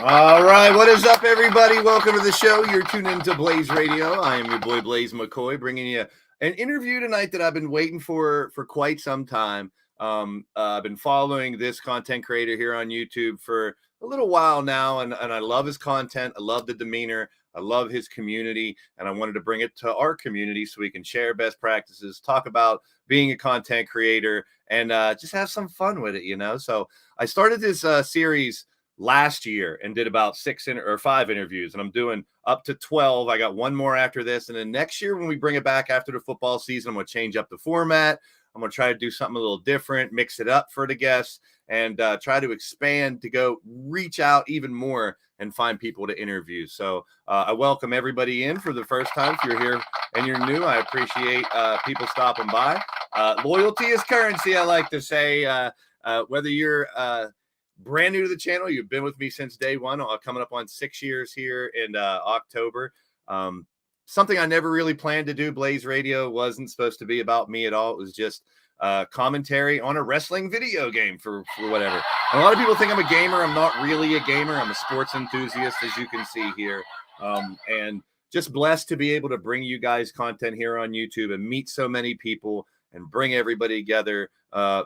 All right, what is up, everybody? Welcome to the show. You're tuned into Blaised Radio. I am your boy, Blaise McCoy, bringing you an interview tonight that I've been waiting for quite some time. I've been following this content creator here on YouTube for a little while now, and I love his content. I love the demeanor. I love his community, and I wanted to bring it to our community so we can share best practices, talk about being a content creator, and just have some fun with it, you know? So I started this series last year and did about 5 interviews, and I'm doing up to 12. I got one more after this, and then next year when we bring it back after the football season, I'm going to change up the format. I'm going to try to do something a little different, mix it up for the guests, and try to expand to go reach out even more and find people to interview. So I welcome everybody in for the first time. If you're here and you're new, I appreciate people stopping by. Loyalty is currency, I like to say. Whether you're brand new to the channel, you've been with me since day one, coming up on 6 years here in October. Something I never really planned to do. Blaise Radio wasn't supposed to be about me at all. It was just commentary on a wrestling video game for whatever. And a lot of people think I'm a gamer. I'm not really a gamer. I'm a sports enthusiast, as you can see here. And just blessed to be able to bring you guys content here on YouTube and meet so many people and bring everybody together,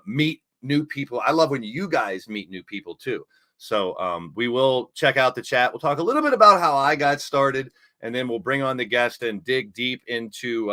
meet new people. I love when you guys meet new people too. So we will check out the chat. We'll talk a little bit about how I got started, and then we'll bring on the guest and dig deep into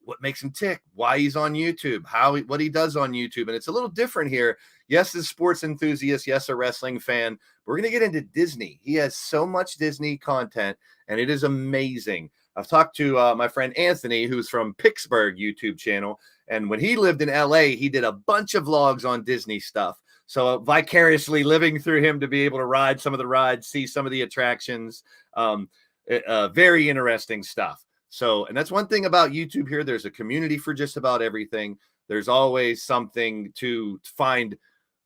what makes him tick, why he's on YouTube, what he does on YouTube. And it's a little different here. Yes, a sports enthusiast. Yes, a wrestling fan. We're going to get into Disney. He has so much Disney content, and it is amazing. I've talked to my friend Anthony, who's from Pittsburgh YouTube channel. And when he lived in LA, he did a bunch of vlogs on Disney stuff. So vicariously living through him to be able to ride some of the rides, see some of the attractions, very interesting stuff. So, and that's one thing about YouTube here. There's a community for just about everything. There's always something to find,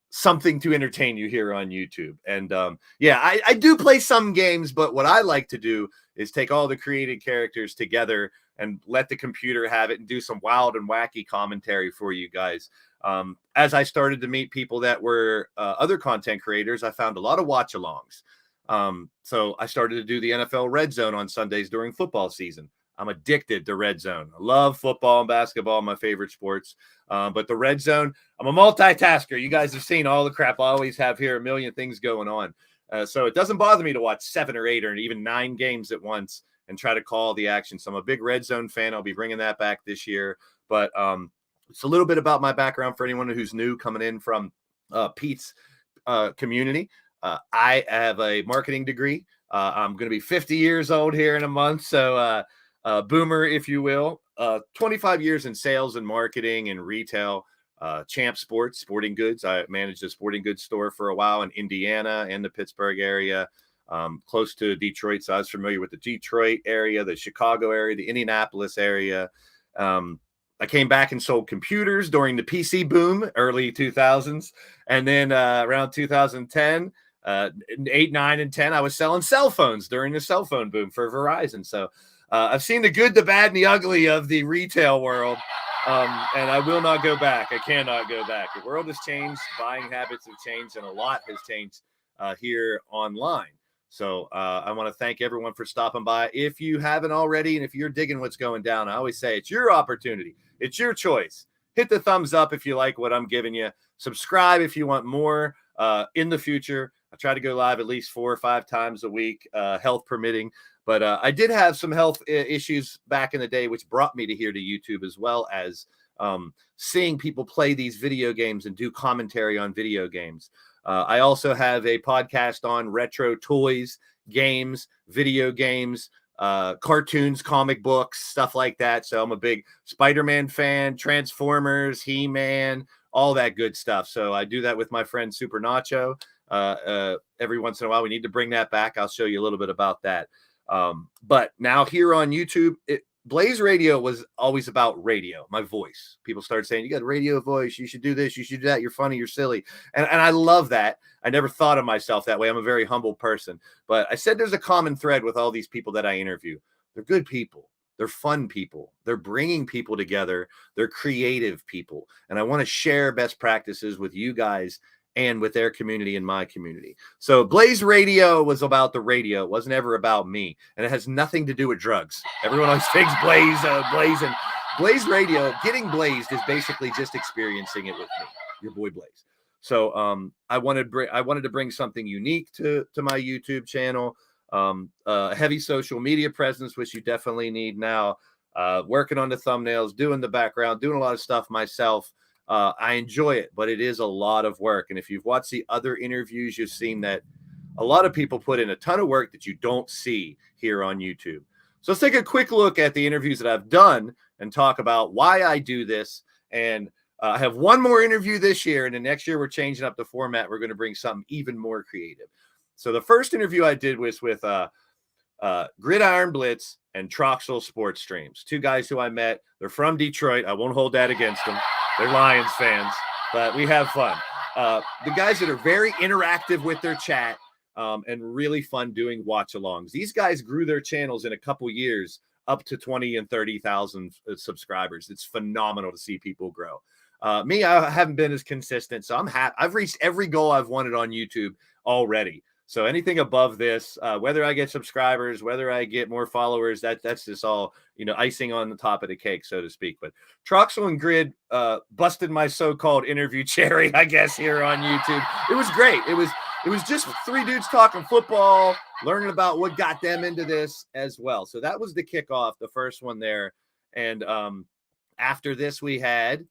something to entertain you here on YouTube. And yeah, I do play some games, but what I like to do is take all the created characters together and let the computer have it and do some wild and wacky commentary for you guys. As I started to meet people that were other content creators, I found a lot of watch-alongs. So I started to do the NFL Red Zone on Sundays during football season. I'm addicted to Red Zone. I love football and basketball, my favorite sports. But the Red Zone, I'm a multitasker. You guys have seen all the crap I always have here, a million things going on. So it doesn't bother me to watch 7 or 8 or even 9 games at once and try to call the action. So I'm a big Red Zone fan. I'll be bringing that back this year. But it's a little bit about my background for anyone who's new coming in from Pete's community. I have a marketing degree. I'm going to be 50 years old here in a month. So boomer, if you will. 25 years in sales and marketing and retail. Champ Sports, sporting goods. I managed a sporting goods store for a while in Indiana and the Pittsburgh area, close to Detroit. So I was familiar with the Detroit area, the Chicago area, the Indianapolis area. I came back and sold computers during the PC boom, early 2000s. And then around 2010, 8, 9, and 10, I was selling cell phones during the cell phone boom for Verizon. So I've seen the good, the bad, and the ugly of the retail world. And I will not go back. I cannot go back. The world has changed. Buying habits have changed, and a lot has changed here online. So I want to thank everyone for stopping by. If you haven't already, and if you're digging what's going down, I always say it's your opportunity. It's your choice. Hit the thumbs up if you like what I'm giving you. Subscribe if you want more in the future. I try to go live at least 4 or 5 times a week, health permitting. But I did have some health issues back in the day, which brought me to here to YouTube, as well as seeing people play these video games and do commentary on video games. I also have a podcast on retro toys, games, video games, cartoons, comic books, stuff like that. So I'm a big Spider-Man fan, Transformers, He-Man, all that good stuff. So I do that with my friend Super Nacho. Every once in a while, we need to bring that back. I'll show you a little bit about that. But now here on YouTube, Blaise Radio was always about radio, my voice. People started saying, you got a radio voice. You should do this. You should do that. You're funny. You're silly. And I love that. I never thought of myself that way. I'm a very humble person. But I said there's a common thread with all these people that I interview. They're good people. They're fun people. They're bringing people together. They're creative people. And I want to share best practices with you guys and with their community and my community. So Blaise Radio was about the radio. It wasn't ever about me. And it has nothing to do with drugs. Everyone always thinks Blaise, and Blaise Radio, getting blazed is basically just experiencing it with me, your boy Blaise. So I wanted to bring something unique to my YouTube channel, a heavy social media presence, which you definitely need now, working on the thumbnails, doing the background, doing a lot of stuff myself. I enjoy it, but it is a lot of work. And if you've watched the other interviews, you've seen that a lot of people put in a ton of work that you don't see here on YouTube. So let's take a quick look at the interviews that I've done and talk about why I do this. And I have one more interview this year, and the next year we're changing up the format. We're going to bring something even more creative. So the first interview I did was with Gridiron Blitz and Troxel Sports Streams, 2 guys who I met. They're from Detroit. I won't hold that against them. They're Lions fans. but we have fun. The guys that are very interactive with their chat and really fun doing watch-alongs. These guys grew their channels in a couple years up to 20 and 30,000 subscribers. It's phenomenal to see people grow. Me, I haven't been as consistent, so I'm happy. I've reached every goal I've wanted on YouTube already. So anything above this, whether I get subscribers, whether I get more followers, that's just all, icing on the top of the cake, so to speak. But Troxel and Grid busted my so-called interview cherry, I guess, here on YouTube. It was great. It was just three dudes talking football, learning about what got them into this as well. So that was the kickoff, the first one there. And after this, we had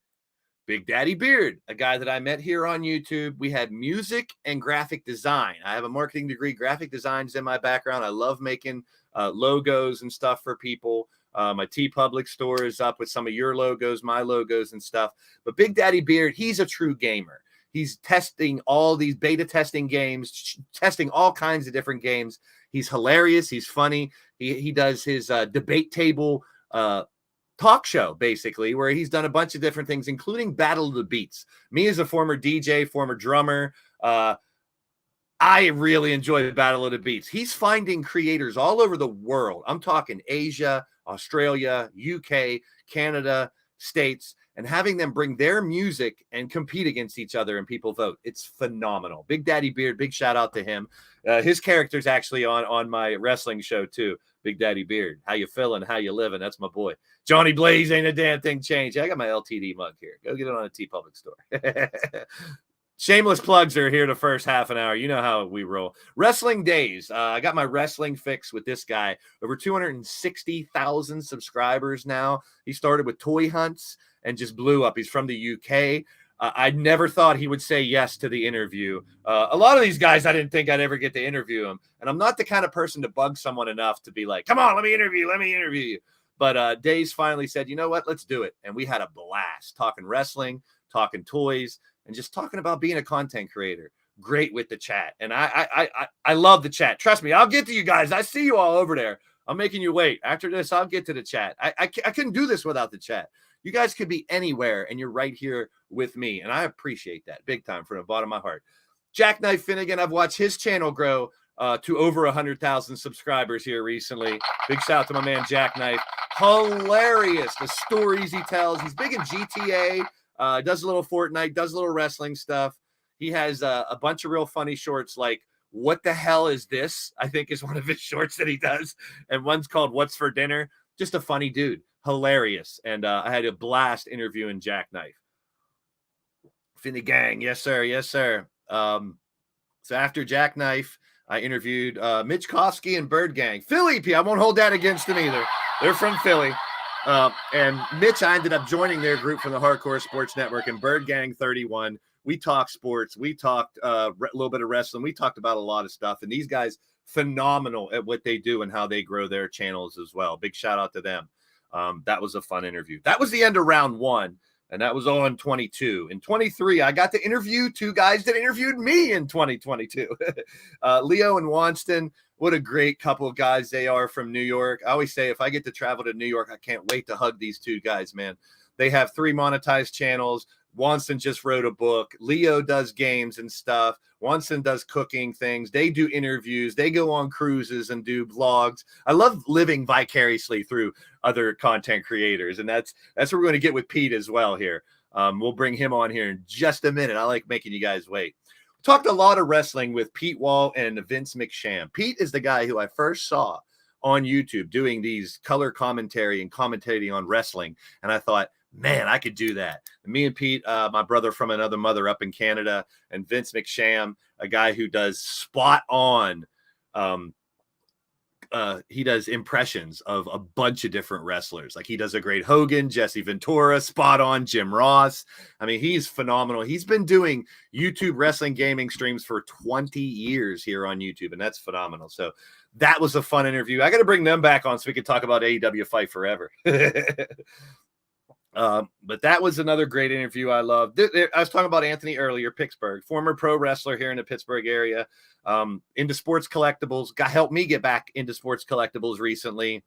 Big Daddy Beard, a guy that I met here on YouTube. We had music and graphic design. I have a marketing degree. Graphic design's in my background. I love making logos and stuff for people. My TeePublic store is up with some of your logos, my logos and stuff. But Big Daddy Beard, he's a true gamer. He's testing all these beta testing games, testing all kinds of different games. He's hilarious. He's funny. He does his debate table talk show, basically, where he's done a bunch of different things, including Battle of the Beats. Me as a former DJ, former drummer, I really enjoy Battle of the Beats. He's finding creators all over the world. I'm talking Asia, Australia, UK, Canada, States, and having them bring their music and compete against each other and people vote. It's phenomenal. Big Daddy Beard, big shout out to him. His character's actually on my wrestling show too. Big Daddy Beard. How you feeling? How you living? That's my boy. Johnny Blaze, ain't a damn thing changed. I got my LTD mug here. Go get it on a TeePublic store. Shameless plugs are here the first half an hour. You know how we roll. Wrestling Days. I got my wrestling fix with this guy. Over 260,000 subscribers now. He started with toy hunts and just blew up. He's from the UK. I never thought he would say yes to the interview. A lot of these guys, I didn't think I'd ever get to interview them. And I'm not the kind of person to bug someone enough to be like, come on, let me interview you. But Days finally said, you know what, let's do it. And we had a blast talking wrestling, talking toys, and just talking about being a content creator. Great with the chat. And I love the chat. Trust me, I'll get to you guys. I see you all over there. I'm making you wait. After this, I'll get to the chat. I couldn't do this without the chat. You guys could be anywhere, and you're right here with me, and I appreciate that big time from the bottom of my heart. Jackknife Finnegan, I've watched his channel grow to over 100,000 subscribers here recently. Big shout out to my man Jackknife. Hilarious, the stories he tells. He's big in GTA, does a little Fortnite, does a little wrestling stuff. He has a bunch of real funny shorts like, what the hell is this? I think is one of his shorts that he does. And one's called What's for Dinner? Just a funny dude. Hilarious. And I had a blast interviewing Jackknife. Finny Gang. Yes, sir. Yes, sir. So after Jackknife, I interviewed Mitch Kofsky and Bird Gang. Philly, I won't hold that against them either. They're from Philly. And Mitch, I ended up joining their group from the Hardcore Sports Network, and Bird Gang 31. We talked sports. We talked a little bit of wrestling. We talked about a lot of stuff. And these guys, phenomenal at what they do and how they grow their channels as well. Big shout out to them. That was a fun interview. That was the end of round one, and that was all in 22. In 23, I got to interview two guys that interviewed me in 2022. Leo and Wanston, what a great couple of guys they are from New York. I always say if I get to travel to New York, I can't wait to hug these two guys, man. They have 3 monetized channels. Wanston just wrote a book. Leo does games and stuff. Wanston does cooking things. They do interviews. They go on cruises and do vlogs. I love living vicariously through other content creators, and that's what we're going to get with Pete as well here. We'll bring him on here in just a minute. I like making you guys wait. We talked a lot of wrestling with Pete Wall and Vince McSham. Pete is the guy who I first saw on YouTube doing these color commentary and commentating on wrestling, and I thought, man, I could do that. And me and Pete, my brother from another mother up in Canada, and Vince McSham, a guy who does spot on. He does impressions of a bunch of different wrestlers. Like he does a great Hogan, Jesse Ventura, spot on, Jim Ross. I mean, he's phenomenal. He's been doing YouTube wrestling gaming streams for 20 years here on YouTube, and that's phenomenal. So that was a fun interview. I got to bring them back on so we can talk about AEW Fight Forever. But that was another great interview. I loved. I was talking about Anthony earlier, Pittsburgh, former pro wrestler here in the Pittsburgh area, into sports collectibles. Helped me get back into sports collectibles recently.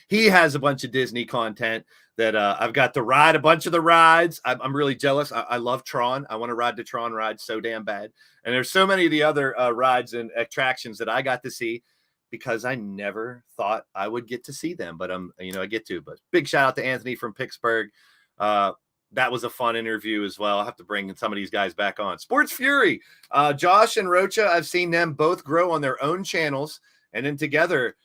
He has a bunch of Disney content that I've got to ride a bunch of the rides. I'm really jealous. I love Tron. I want to ride the Tron ride so damn bad. And there's so many of the other rides and attractions that I got to see because I never thought I would get to see them. But I get to. But big shout out to Anthony from Pittsburgh. That was a fun interview as well. I'll have to bring some of these guys back on. Sports Fury, Josh and Rocha, I've seen them both grow on their own channels. And then together,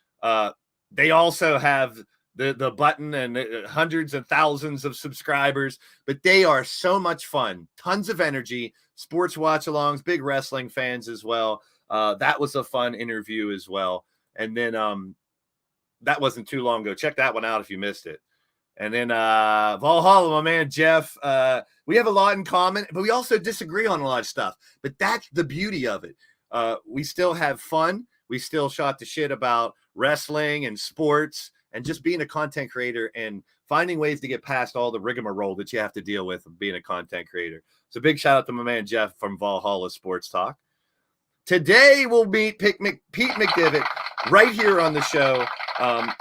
they also have the button and hundreds and thousands of subscribers. But they are so much fun. Tons of energy. Sports watch-alongs, big wrestling fans as well. That was a fun interview as well. And then that wasn't too long ago. Check that one out if you missed it. And then Valhalla, my man Jeff, we have a lot in common, but we also disagree on a lot of stuff. But that's the beauty of it. We still have fun. We still shot the shit about wrestling and sports and just being a content creator and finding ways to get past all the rigmarole that you have to deal with being a content creator. So big shout out to my man Jeff from Valhalla Sports Talk. Today we'll meet Pete McDevitt right here on the show.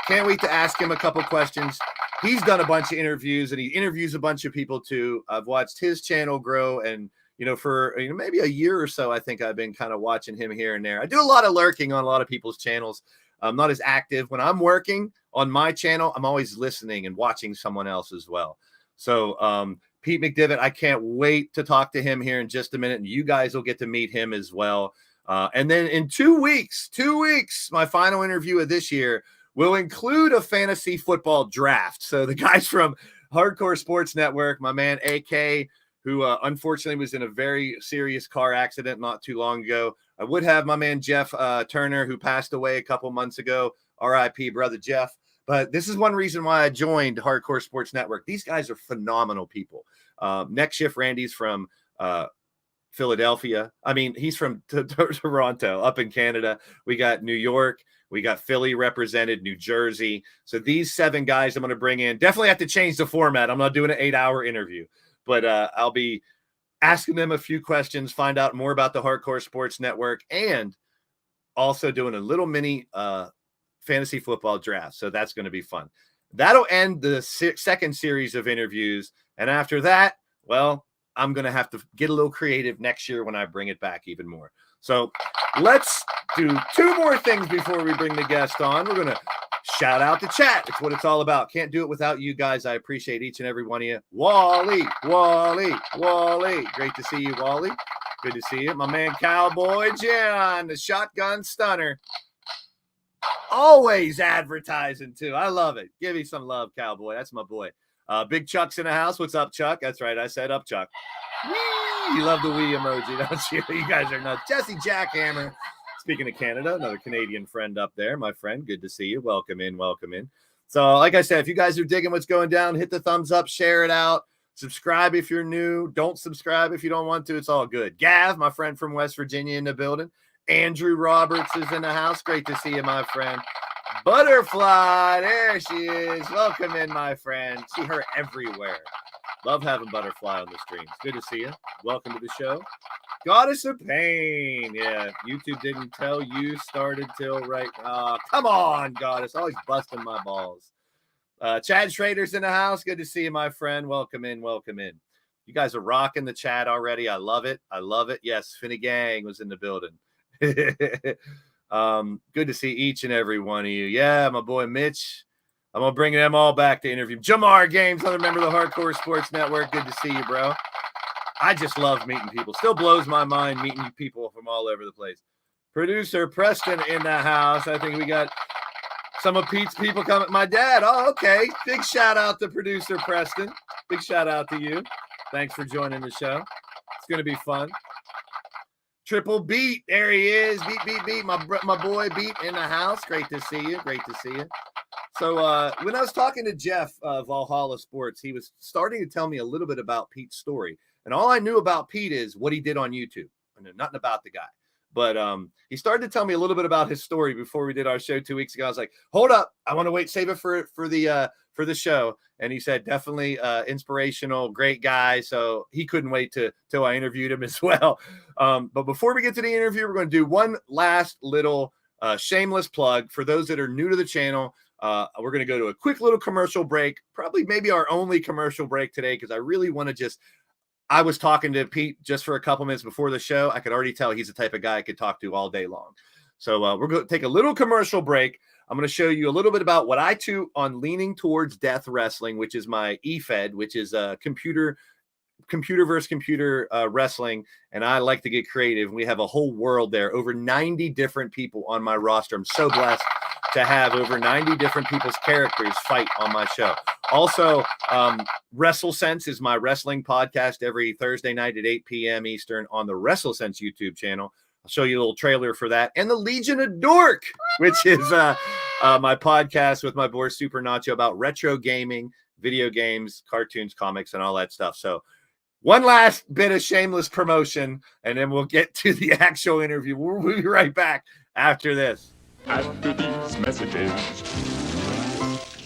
Can't wait to ask him a couple questions. He's done a bunch of interviews and he interviews a bunch of people too. I've watched his channel grow and, for maybe a year or so, I think I've been kind of watching him here and there. I do a lot of lurking on a lot of people's channels. I'm not as active. When I'm working on my channel, I'm always listening and watching someone else as well. So Pete McDevitt, I can't wait to talk to him here in just a minute. And you guys will get to meet him as well. And then in 2 weeks, my final interview of this year will include a fantasy football draft. So the guys from Hardcore Sports Network, my man AK, who unfortunately was in a very serious car accident not too long ago. I would have my man Jeff Turner, who passed away a couple months ago. R.I.P. brother Jeff. But this is one reason why I joined Hardcore Sports Network. These guys are phenomenal people. Next Shift Randy's from Philadelphia. I mean, he's from Toronto, up in Canada. We got New York. We got Philly represented, New Jersey. So these 7 guys I'm going to bring in. Definitely have to change the format. I'm not doing an 8-hour interview. But I'll be asking them a few questions, find out more about the Hardcore Sports Network, and also doing a little mini fantasy football draft. So that's going to be fun. That'll end the second series of interviews. And after that, well, I'm going to have to get a little creative next year when I bring it back even more. So let's do 2 more things before we bring the guest on. We're going to shout out the chat. It's what it's all about. Can't do it without you guys. I appreciate each and every one of you. Wally. Great to see you, Wally. Good to see you. My man Cowboy John, the shotgun stunner. Always advertising too. I love it. Give me some love, Cowboy. That's my boy. Big Chuck's in the house. What's up, Chuck? That's right. I said up, Chuck. Whee! You love the wee emoji, don't you? You guys are nuts. Jesse Jackhammer. Speaking of Canada, another Canadian friend up there, my friend. Good to see you. Welcome in. So, like I said, if you guys are digging what's going down, hit the thumbs up, share it out, subscribe if you're new. Don't subscribe if you don't want to. It's all good. Gav, my friend from West Virginia, in the building. Andrew Roberts is in the house. Great to see you, my friend. Butterfly, there she is. Welcome in, my friend. See her everywhere. Love having Butterfly on the streams. Good to see you. Welcome to the show. Goddess of Pain. Yeah, YouTube didn't tell you started till right. Come on, Goddess. Always busting my balls. Chad Schrader's in the house. Good to see you, my friend. Welcome in. You guys are rocking the chat already. I love it. Yes, Finny Gang was in the building. Good to see each and every one of you. Yeah, my boy Mitch. I'm going to bring them all back to interview. Jamar Games, another member of the Hardcore Sports Network. Good to see you, bro. I just love meeting people. Still blows my mind meeting people from all over the place. Producer Preston in the house. I think we got some of Pete's people coming. My dad. Oh, okay. Big shout out to producer Preston. Big shout out to you. Thanks for joining the show. It's going to be fun. Triple Beat. There he is. Beat. My boy Beat in the house. Great to see you. So when I was talking to Jeff Valhalla Sports, he was starting to tell me a little bit about Pete's story. And all I knew about Pete is what he did on YouTube. I knew nothing about the guy. But he started to tell me a little bit about his story before we did our show 2 weeks ago. I was like, hold up. I want to save it for the show. And he said, definitely inspirational, great guy. So he couldn't wait till I interviewed him as well. But before we get to the interview, we're going to do one last little shameless plug for those that are new to the channel. We're going to go to a quick little commercial break, probably maybe our only commercial break today, because I really want to I was talking to Pete just for a couple minutes before the show. I could already tell he's the type of guy I could talk to all day long. So we're going to take a little commercial break. I'm going to show you a little bit about what I do on Leaning Towards Death Wrestling, which is my EFED, which is computer versus computer wrestling. And I like to get creative. We have a whole world there, over 90 different people on my roster. I'm so blessed to have over 90 different people's characters fight on my show. Also, WrestleSense is my wrestling podcast every Thursday night at 8 p.m. Eastern on the WrestleSense YouTube channel. I'll show you a little trailer for that. And the Legion of Dork, which is my podcast with my boy Super Nacho about retro gaming, video games, cartoons, comics, and all that stuff. So one last bit of shameless promotion, and then we'll get to the actual interview. We'll be right back after this. After these messages,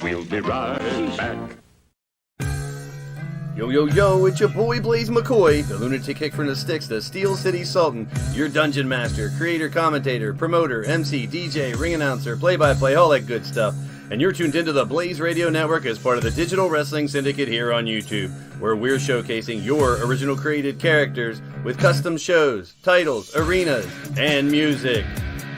we'll be right back. Yo, yo, yo, it's your boy Blaise McCoy, the lunatic kick from the sticks, the Steel City Sultan, your dungeon master, creator, commentator, promoter, MC, DJ, ring announcer, play-by-play, all that good stuff. And you're tuned into the Blaised Radio Network as part of the Digital Wrestling Syndicate here on YouTube, where we're showcasing your original created characters with custom shows, titles, arenas, and music.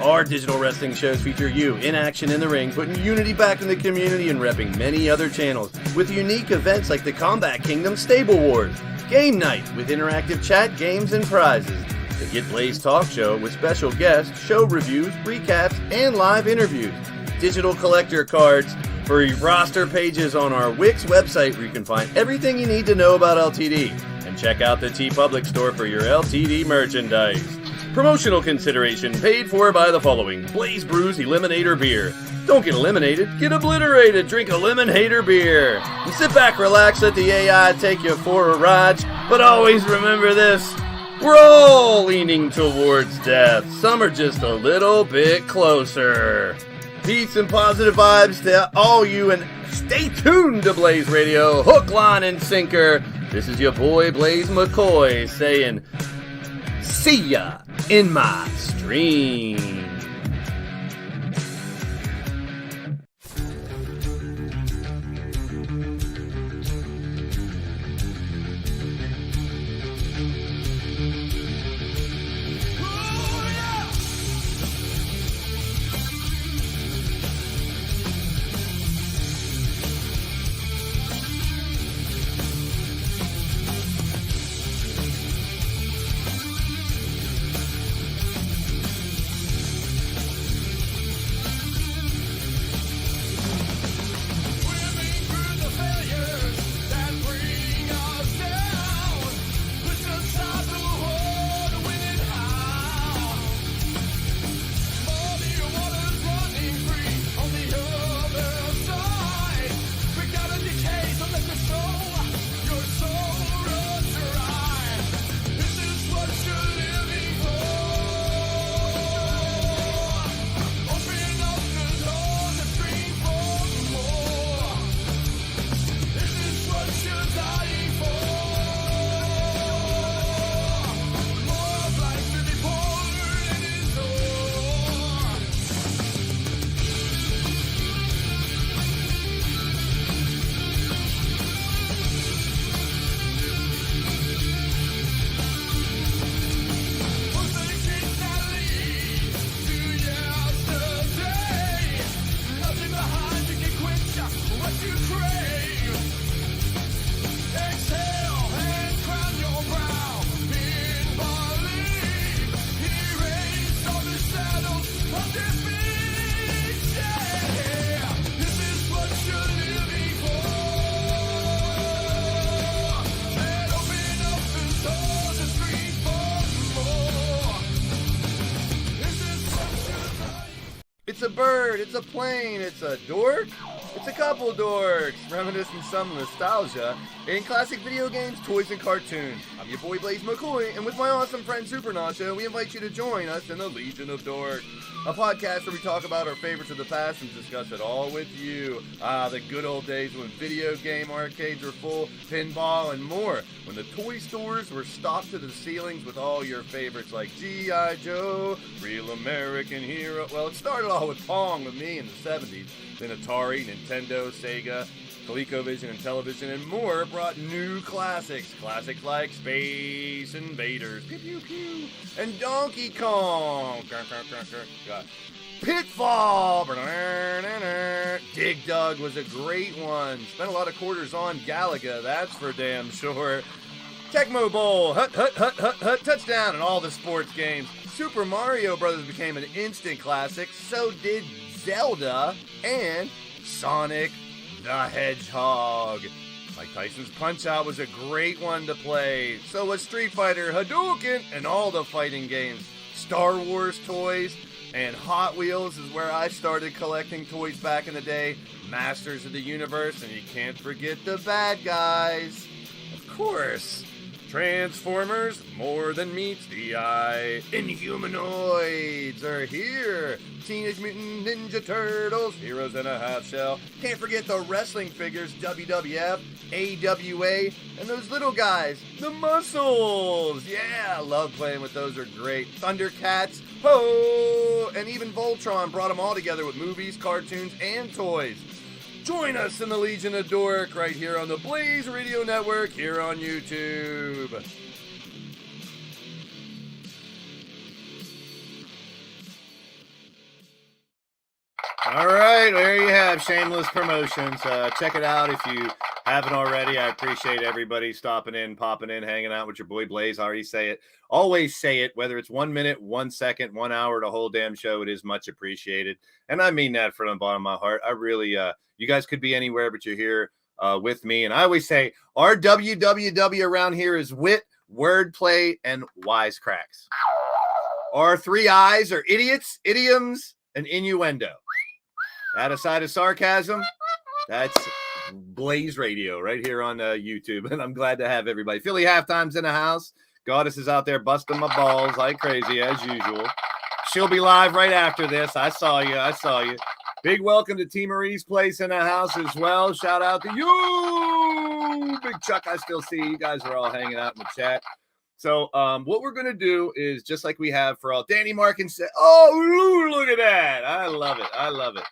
Our digital wrestling shows feature you in action in the ring, putting unity back in the community and repping many other channels with unique events like the Combat Kingdom Stable Wars, Game Night with interactive chat, games, and prizes, the Get Blaze Talk Show with special guests, show reviews, recaps, and live interviews, digital collector cards for roster pages on our Wix website where you can find everything you need to know about LTD, and check out the TeePublic store for your LTD merchandise. Promotional consideration paid for by the following: Blaze Brews Eliminator Beer. Don't get eliminated, get obliterated. Drink Eliminator Beer. And sit back, relax, let the AI take you for a ride. But always remember this: we're all leaning towards death. Some are just a little bit closer. Peace and positive vibes to all you, and stay tuned to Blaze Radio, hook, line, and sinker. This is your boy Blaise McCoy saying, see ya in my stream. It's a bird, it's a plane, it's a dork, it's a couple dorks, reminiscing some nostalgia in classic video games, toys, and cartoons. I'm your boy Blaise McCoy, and with my awesome friend Super Nacho, we invite you to join us in the Legion of Dork, a podcast where we talk about our favorites of the past and discuss it all with you. The good old days when video game arcades were full, pinball, and more. When the toy stores were stocked to the ceilings with all your favorites like G.I. Joe, Real American Hero. Well, it started all with Pong with me in the 70s. Then Atari, Nintendo, Sega, ColecoVision, and television, and more brought new classics. Classics like Space Invaders, pew pew pew, and Donkey Kong. Pitfall. Dig Dug was a great one. Spent a lot of quarters on Galaga, that's for damn sure. Tecmo Bowl, hut, touchdown, and all the sports games. Super Mario Brothers became an instant classic. So did Zelda and Sonic the Hedgehog. Mike Tyson's Punch-Out was a great one to play. So was Street Fighter, Hadouken, and all the fighting games. Star Wars toys and Hot Wheels is where I started collecting toys back in the day. Masters of the Universe, and you can't forget the bad guys. Of course. Transformers, more than meets the eye. Inhumanoids are here. Teenage Mutant Ninja Turtles, Heroes in a Half Shell. Can't forget the wrestling figures, WWF, AWA, and those little guys, the Muscles. Yeah, I love playing with those, are great. Thundercats, ho! And even Voltron brought them all together with movies, cartoons, and toys. Join us in the Legion of Dork right here on the Blaised Radio Network here on YouTube. All right, there you have shameless promotions. Check it out if you haven't already. I appreciate everybody stopping in, popping in, hanging out with your boy Blaise. I already say it. Always say it, whether it's 1 minute, 1 second, 1 hour, the whole damn show. It is much appreciated. And I mean that from the bottom of my heart. I really, you guys could be anywhere, but you're here with me. And I always say our WWW around here is wit, wordplay, and wisecracks. Our 3 I's are idiots, idioms, and innuendo. That aside of sarcasm, that's Blaised Radio right here on YouTube. And I'm glad to have everybody. Philly Halftime's in the house. Goddess is out there busting my balls like crazy as usual. She'll be live right after this. I saw you. Big welcome to T. Marie's Place in the house as well. Shout out to you. Big Chuck, I still see you guys are all hanging out in the chat. So what we're going to do is just like we have for all. Danny Markin said, oh, look at that. I love it.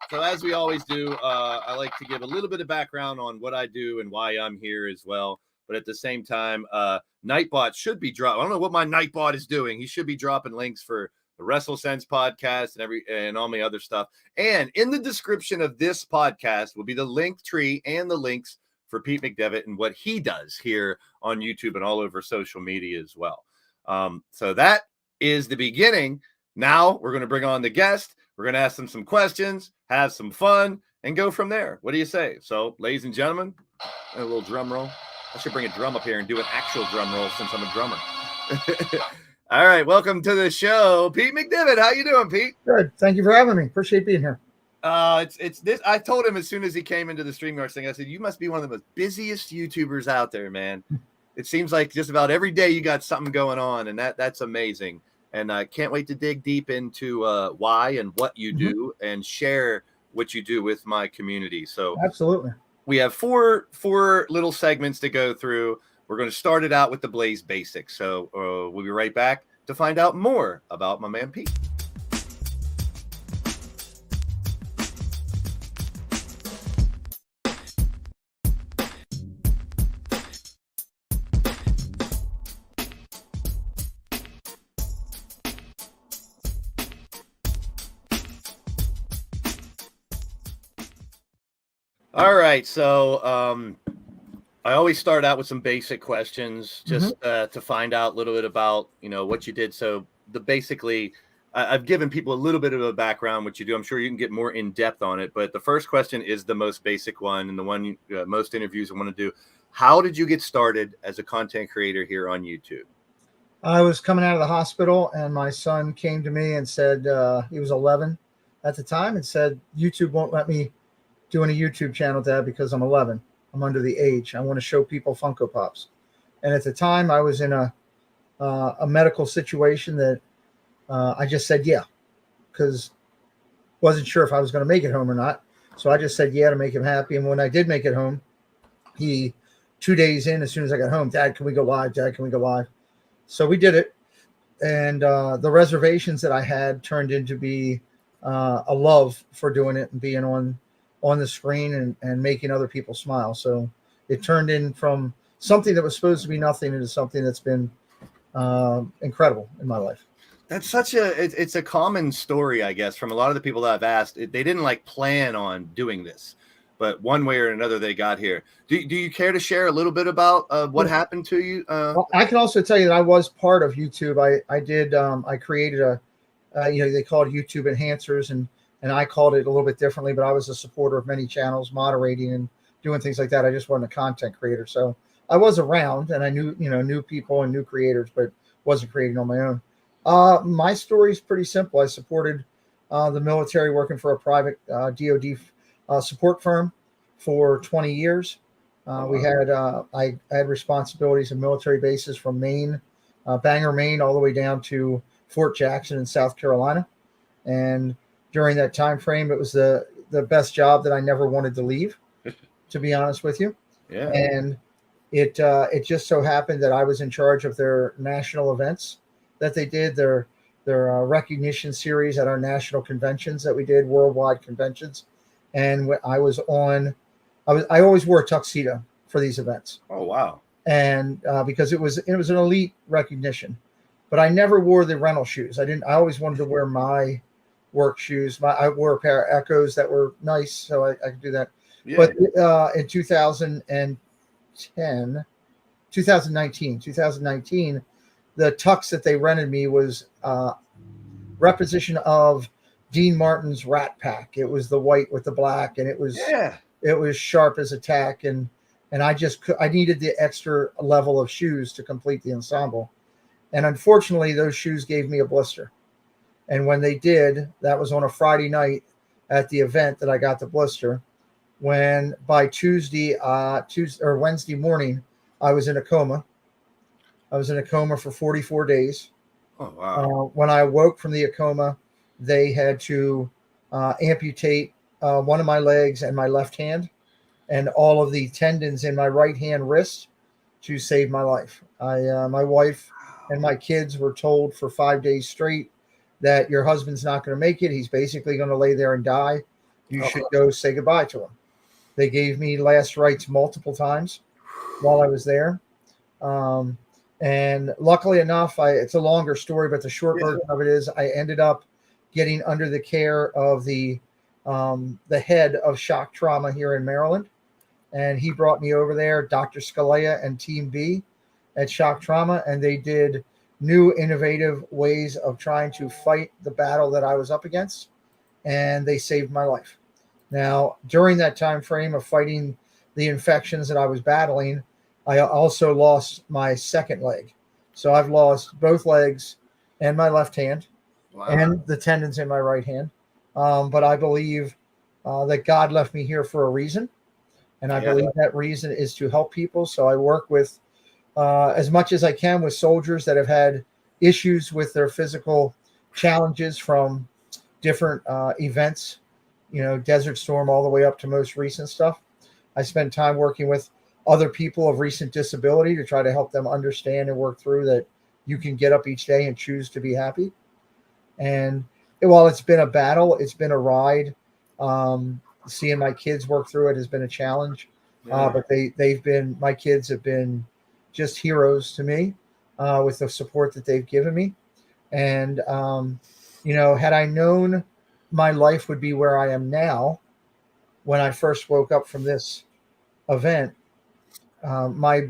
So as we always do, I like to give a little bit of background on what I do and why I'm here as well. But at the same time, Nightbot should be dropping. I don't know what my Nightbot is doing. He should be dropping links for the WrestleSense podcast and all my other stuff. And in the description of this podcast will be the link tree and the links for Pete McDevitt and what he does here on YouTube and all over social media as well. So that is the beginning. Now we're going to bring on the guest. We're going to ask them some questions, have some fun, and go from there. What do you say? So, ladies and gentlemen, a little drum roll. I should bring a drum up here and do an actual drum roll since I'm a drummer. All right, welcome to the show, Pete McDevitt. How you doing, Pete? Good. Thank you for having me. Appreciate being here. It's this. I told him as soon as he came into the StreamYard thing, I said, you must be one of the most busiest YouTubers out there, man. It seems like just about every day you got something going on, and that's amazing. And I can't wait to dig deep into why and what you do and share what you do with my community. So absolutely. We have four little segments to go through. We're going to start it out with the Blaze Basics. So we'll be right back to find out more about my man Pete. All right, so I always start out with some basic questions just to find out a little bit about, what you did. So basically, I've given people a little bit of a background, what you do. I'm sure you can get more in depth on it. But the first question is the most basic one and the one most interviews I want to do. How did you get started as a content creator here on YouTube? I was coming out of the hospital and my son came to me and said, he was 11 at the time, and said, YouTube won't let me doing a YouTube channel, Dad, because I'm 11. I'm under the age. I want to show people Funko Pops. And at the time, I was in a medical situation that I just said yeah, because wasn't sure if I was going to make it home or not. So I just said yeah to make him happy. And when I did make it home, 2 days in, as soon as I got home, Dad, can we go live? Dad, can we go live? So we did it. And the reservations that I had turned into be a love for doing it and being on the screen and making other people smile. So it turned in from something that was supposed to be nothing into something that's been incredible in my life. That's it's a common story, I guess, from a lot of the people that I've asked. They didn't like plan on doing this, but one way or another they got here. Do you care to share a little bit about what happened to you? Well, I can also tell you that I was part of YouTube. I created they call it YouTube enhancers, and I called it a little bit differently, but I was a supporter of many channels, moderating and doing things like that. I just wasn't a content creator. So I was around and I knew people and new creators, but wasn't creating on my own. My story is pretty simple. I supported the military, working for a private DoD support firm for 20 years. I had responsibilities in military bases from Maine, Bangor, Maine, all the way down to Fort Jackson in South Carolina. And during that time frame, it was the best job that I never wanted to leave, to be honest with you. Yeah. And it just so happened that I was in charge of their national events that they did, their recognition series at our national conventions that we did, worldwide conventions. And I always wore a tuxedo for these events. Oh, wow. And because it was an elite recognition, but I never wore the rental shoes. I always wanted to wear my work shoes. I wore a pair of Echoes that were nice, so I could do that. Yeah. But in 2019, the tux that they rented me was reposition of Dean Martin's Rat Pack. It was the white with the black, and it was sharp as a tack, and I needed the extra level of shoes to complete the ensemble. And unfortunately, those shoes gave me a blister. And when they did, that was on a Friday night at the event that I got the blister. When by Tuesday or Wednesday morning, I was in a coma. I was in a coma for 44 days. Oh, wow. When I awoke from the coma, they had to amputate one of my legs and my left hand and all of the tendons in my right hand wrist to save my life. My wife and my kids were told for 5 days straight that your husband's not going to make it. He's basically going to lay there and die. You should go say goodbye to him. They gave me last rites multiple times while I was there. And luckily enough, it's a longer story, but the short version of it is I ended up getting under the care of the head of shock trauma here in Maryland. And he brought me over there, Dr. Scalea and Team B at Shock Trauma. And they did new innovative ways of trying to fight the battle that I was up against. And they saved my life. Now, during that time frame of fighting the infections that I was battling, I also lost my second leg. So I've lost both legs and my left hand. Wow. And the tendons in my right hand. But I believe that God left me here for a reason. And I believe that reason is to help people. So I work with as much as I can with soldiers that have had issues with their physical challenges from different events, Desert Storm all the way up to most recent stuff. I spend time working with other people of recent disability to try to help them understand and work through that you can get up each day and choose to be happy. And while it's been a battle, it's been a ride. Seeing my kids work through it has been a challenge. But my kids have been just heroes to me with the support that they've given me. And, had I known my life would be where I am now, when I first woke up from this event, my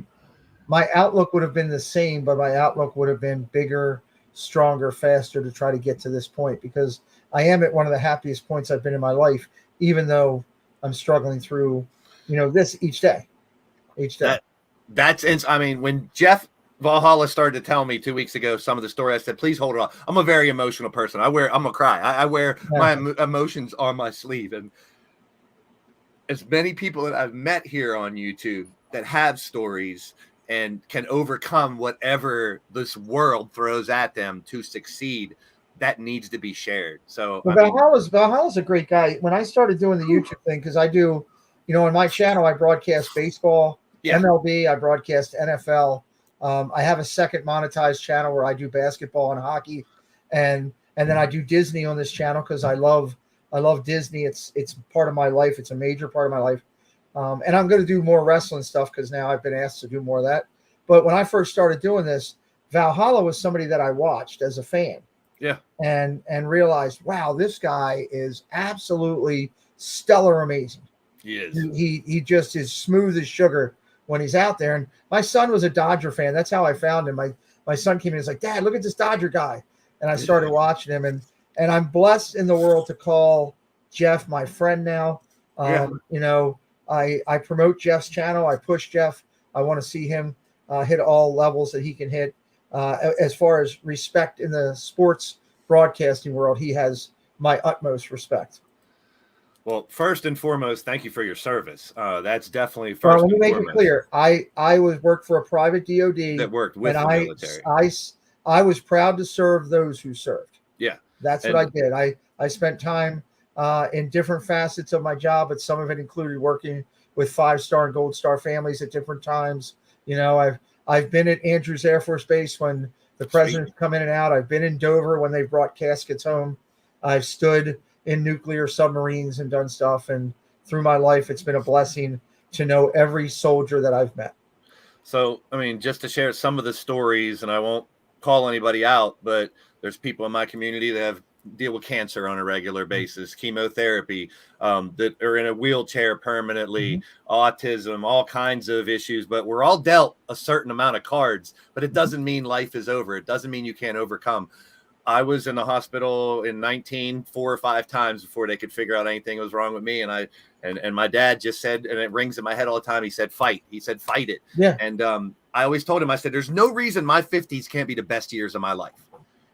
outlook would have been the same, but my outlook would have been bigger, stronger, faster to try to get to this point, because I am at one of the happiest points I've been in my life, even though I'm struggling through, this each day. When Jeff Valhalla started to tell me 2 weeks ago some of the story, I said, please hold it off. I'm a very emotional person. I'm gonna cry. I wear my emotions on my sleeve. And as many people that I've met here on YouTube that have stories and can overcome whatever this world throws at them to succeed, that needs to be shared. So Valhalla's a great guy. When I started doing the YouTube thing, because I do, on my channel, I broadcast baseball, MLB, I broadcast NFL. I have a second monetized channel where I do basketball and hockey. And and then I do Disney on this channel because I love Disney. It's part of my life. It's a major part of my life. And I'm going to do more wrestling stuff because now I've been asked to do more of that. But when I first started doing this, Valhalla was somebody that I watched as a fan. Yeah. And realized, wow, this guy is absolutely stellar, amazing. He is. He just is smooth as sugar when he's out there. And my son was a Dodger fan. That's how I found him. My son came in and was like, Dad, look at this Dodger guy. And I started watching him. And I'm blessed in the world to call Jeff my friend now. You know, I promote Jeff's channel. I push Jeff. I want to see him hit all levels that he can hit. As far as respect in the sports broadcasting world, he has my utmost respect. Well, first and foremost, thank you for your service. That's definitely first. Let me make it clear. I worked for a private DoD that worked with the military. I was proud to serve those who served. Yeah, that's what I did. I spent time in different facets of my job, but some of it included working with 5-star and Gold Star families at different times. You know, I've been at Andrews Air Force Base when the presidents come in and out. I've been in Dover when they brought caskets home. I've stood in nuclear submarines and done stuff. And through my life, it's been a blessing to know every soldier that I've met. So, I mean, just to share some of the stories, and I won't call anybody out, but there's people in my community that deal with cancer on a regular basis, chemotherapy, that are in a wheelchair permanently, autism, all kinds of issues, but we're all dealt a certain amount of cards, but it doesn't mean life is over. It doesn't mean you can't overcome. I was in the hospital in 4 or 5 times before they could figure out anything was wrong with me. And and my dad just said, and it rings in my head all the time, he said, fight. He said, fight it. Yeah. And I always told him, I said, there's no reason my 50s can't be the best years of my life.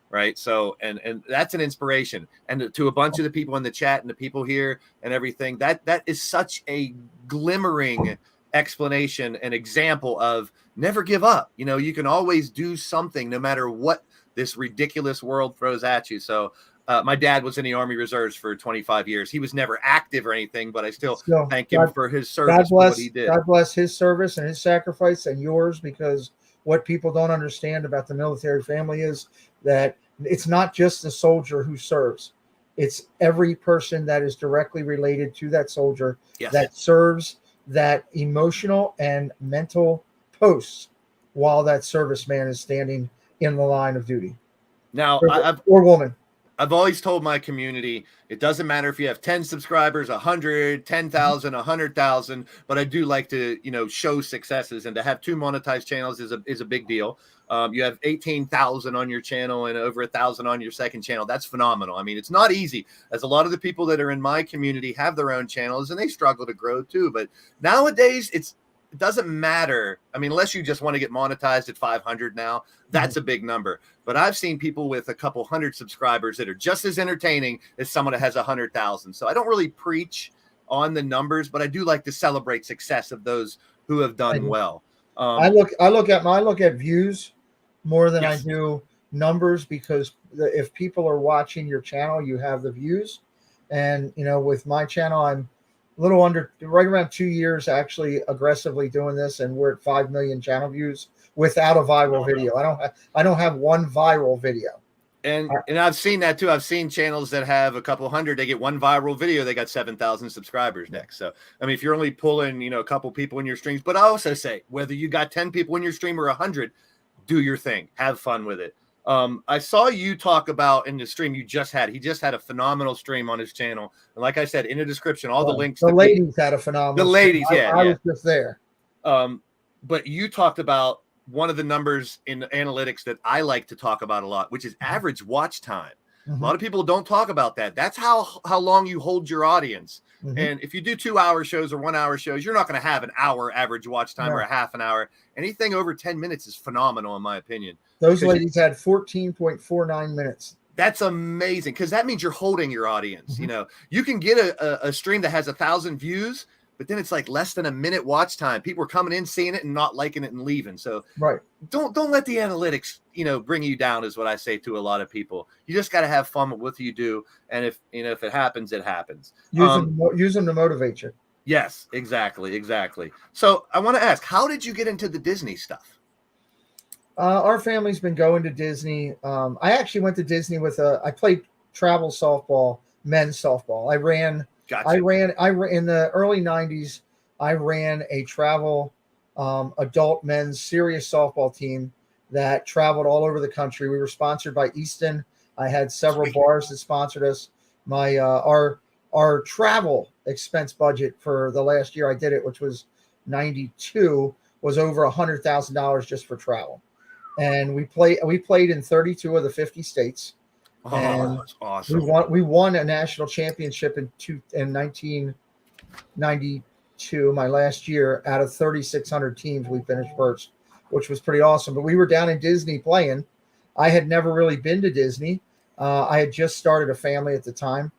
Right. So, and that's an inspiration. And to a bunch of the people in the chat and the people here and everything, that is such a glimmering explanation and example of never give up. You know, you can always do something no matter what this ridiculous world throws at you. So my dad was in the Army Reserves for 25 years. He was never active or anything, but I still thank him for his service. What he did. God bless his service and his sacrifice and yours, because what people don't understand about the military family is that it's not just the soldier who serves. It's every person that is directly related to that soldier that serves that emotional and mental posts while that serviceman is standing in the line of duty. Now, or woman. I've always told my community, it doesn't matter if you have 10 subscribers, 100, 10,000, 100,000, but I do like to, you know, show successes, and to have 2 monetized channels is a big deal. You have 18,000 on your channel and over 1,000 on your second channel. That's phenomenal. I mean, it's not easy, as a lot of the people that are in my community have their own channels and they struggle to grow too. But nowadays it doesn't matter. I mean, unless you just want to get monetized at 500 now, that's a big number. But I've seen people with a couple hundred subscribers that are just as entertaining as someone that has 100,000. So I don't really preach on the numbers, but I do like to celebrate success of those who have done well. I look at views more than I do numbers, because if people are watching your channel, you have the views. And, you know, with my channel, I'm a little under, right around 2 years actually aggressively doing this, and we're at 5 million channel views without a viral video. I don't have one viral video. And I've seen that too. I've seen channels that have a couple hundred, they get one viral video, they got 7,000 subscribers next. So, I mean, if you're only pulling, you know, a couple people in your streams, but I also say, whether you got 10 people in your stream or 100, do your thing, have fun with it. I saw you talk about in the stream he just had a phenomenal stream on his channel. And like I said, in the description, all the links. The ladies had a phenomenal The ladies, stream. I was just there. But you talked about one of the numbers in analytics that I like to talk about a lot, which is average watch time. A lot of people don't talk about that. That's how long you hold your audience. And if you do 2-hour shows or 1-hour shows, you're not going to have an hour average watch time or a half an hour. Anything over 10 minutes is phenomenal, in my opinion. Those ladies had 14.49 minutes. That's amazing, because that means you're holding your audience. You know, you can get a stream that has 1,000 views, but then it's like less than a minute watch time. People are coming in, seeing it, and not liking it and leaving. So don't let the analytics, you know, bring you down, is what I say to a lot of people. You just got to have fun with what you do. And if it happens, it happens. Use them to motivate you. Yes, exactly. So I want to ask, how did you get into the Disney stuff? Our family's been going to Disney. I actually went to Disney with I played travel softball, men's softball. I ran in the early 90s. I ran a travel adult men's serious softball team that traveled all over the country. We were sponsored by Easton. I had several bars that sponsored us. My our travel expense budget for the last year I did it, which was 92, was over $100,000 just for travel. And we played in 32 of the 50 states. And that's awesome. We won a national championship in 1992, my last year. Out of 3,600 teams, we finished first, which was pretty awesome. But we were down in Disney playing. I had never really been to Disney. I had just started a family at the time.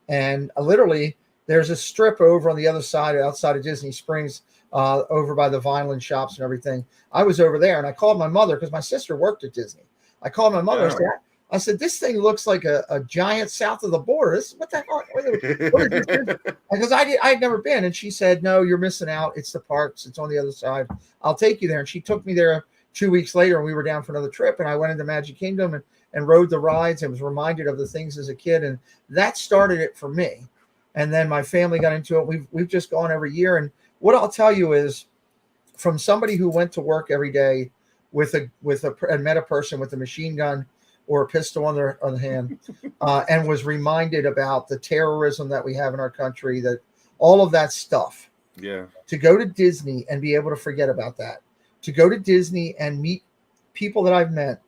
And literally, there's a strip over on the other side, outside of Disney Springs, over by the violin shops and everything. I was over there, and I called my mother because my sister worked at Disney. I called my mother. Yeah. I said, this thing looks like a giant south of the border. What the hell? What is this? Because I'd never been. And she said, no, you're missing out. It's the parks. It's on the other side. I'll take you there. And she took me there 2 weeks later, and we were down for another trip. And I went into Magic Kingdom and rode the rides and was reminded of the things as a kid. And that started it for me. And then my family got into it. We've just gone every year. And what I'll tell you is, from somebody who went to work every day and met a person with a machine gun or a pistol on their hand, and was reminded about the terrorism that we have in our country, that all of that stuff. Yeah. To go to Disney and be able to forget about that, to go to Disney and meet people that I've met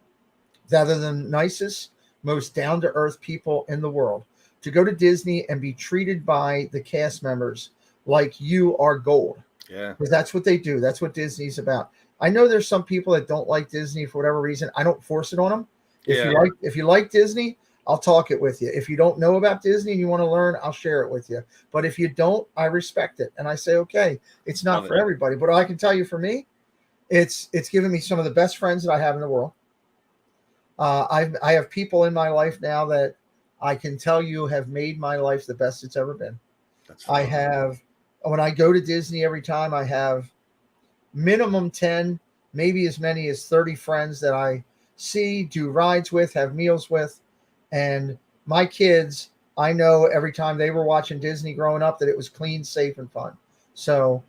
that are the nicest, most down-to-earth people in the world, to go to Disney and be treated by the cast members like you are gold. Yeah. Because that's what they do. That's what Disney's about. I know there's some people that don't like Disney for whatever reason. I don't force it on them. If you like Disney, I'll talk it with you. If you don't know about Disney and you want to learn, I'll share it with you. But if you don't, I respect it. And I say, okay, it's not for everybody. But I can tell you, for me, it's given me some of the best friends that I have in the world. I have people in my life now that I can tell you have made my life the best it's ever been. When I go to Disney every time, I have minimum 10, maybe as many as 30 friends that I see, do rides with, have meals with. And my kids, I know every time they were watching Disney growing up that it was clean, safe, and fun. So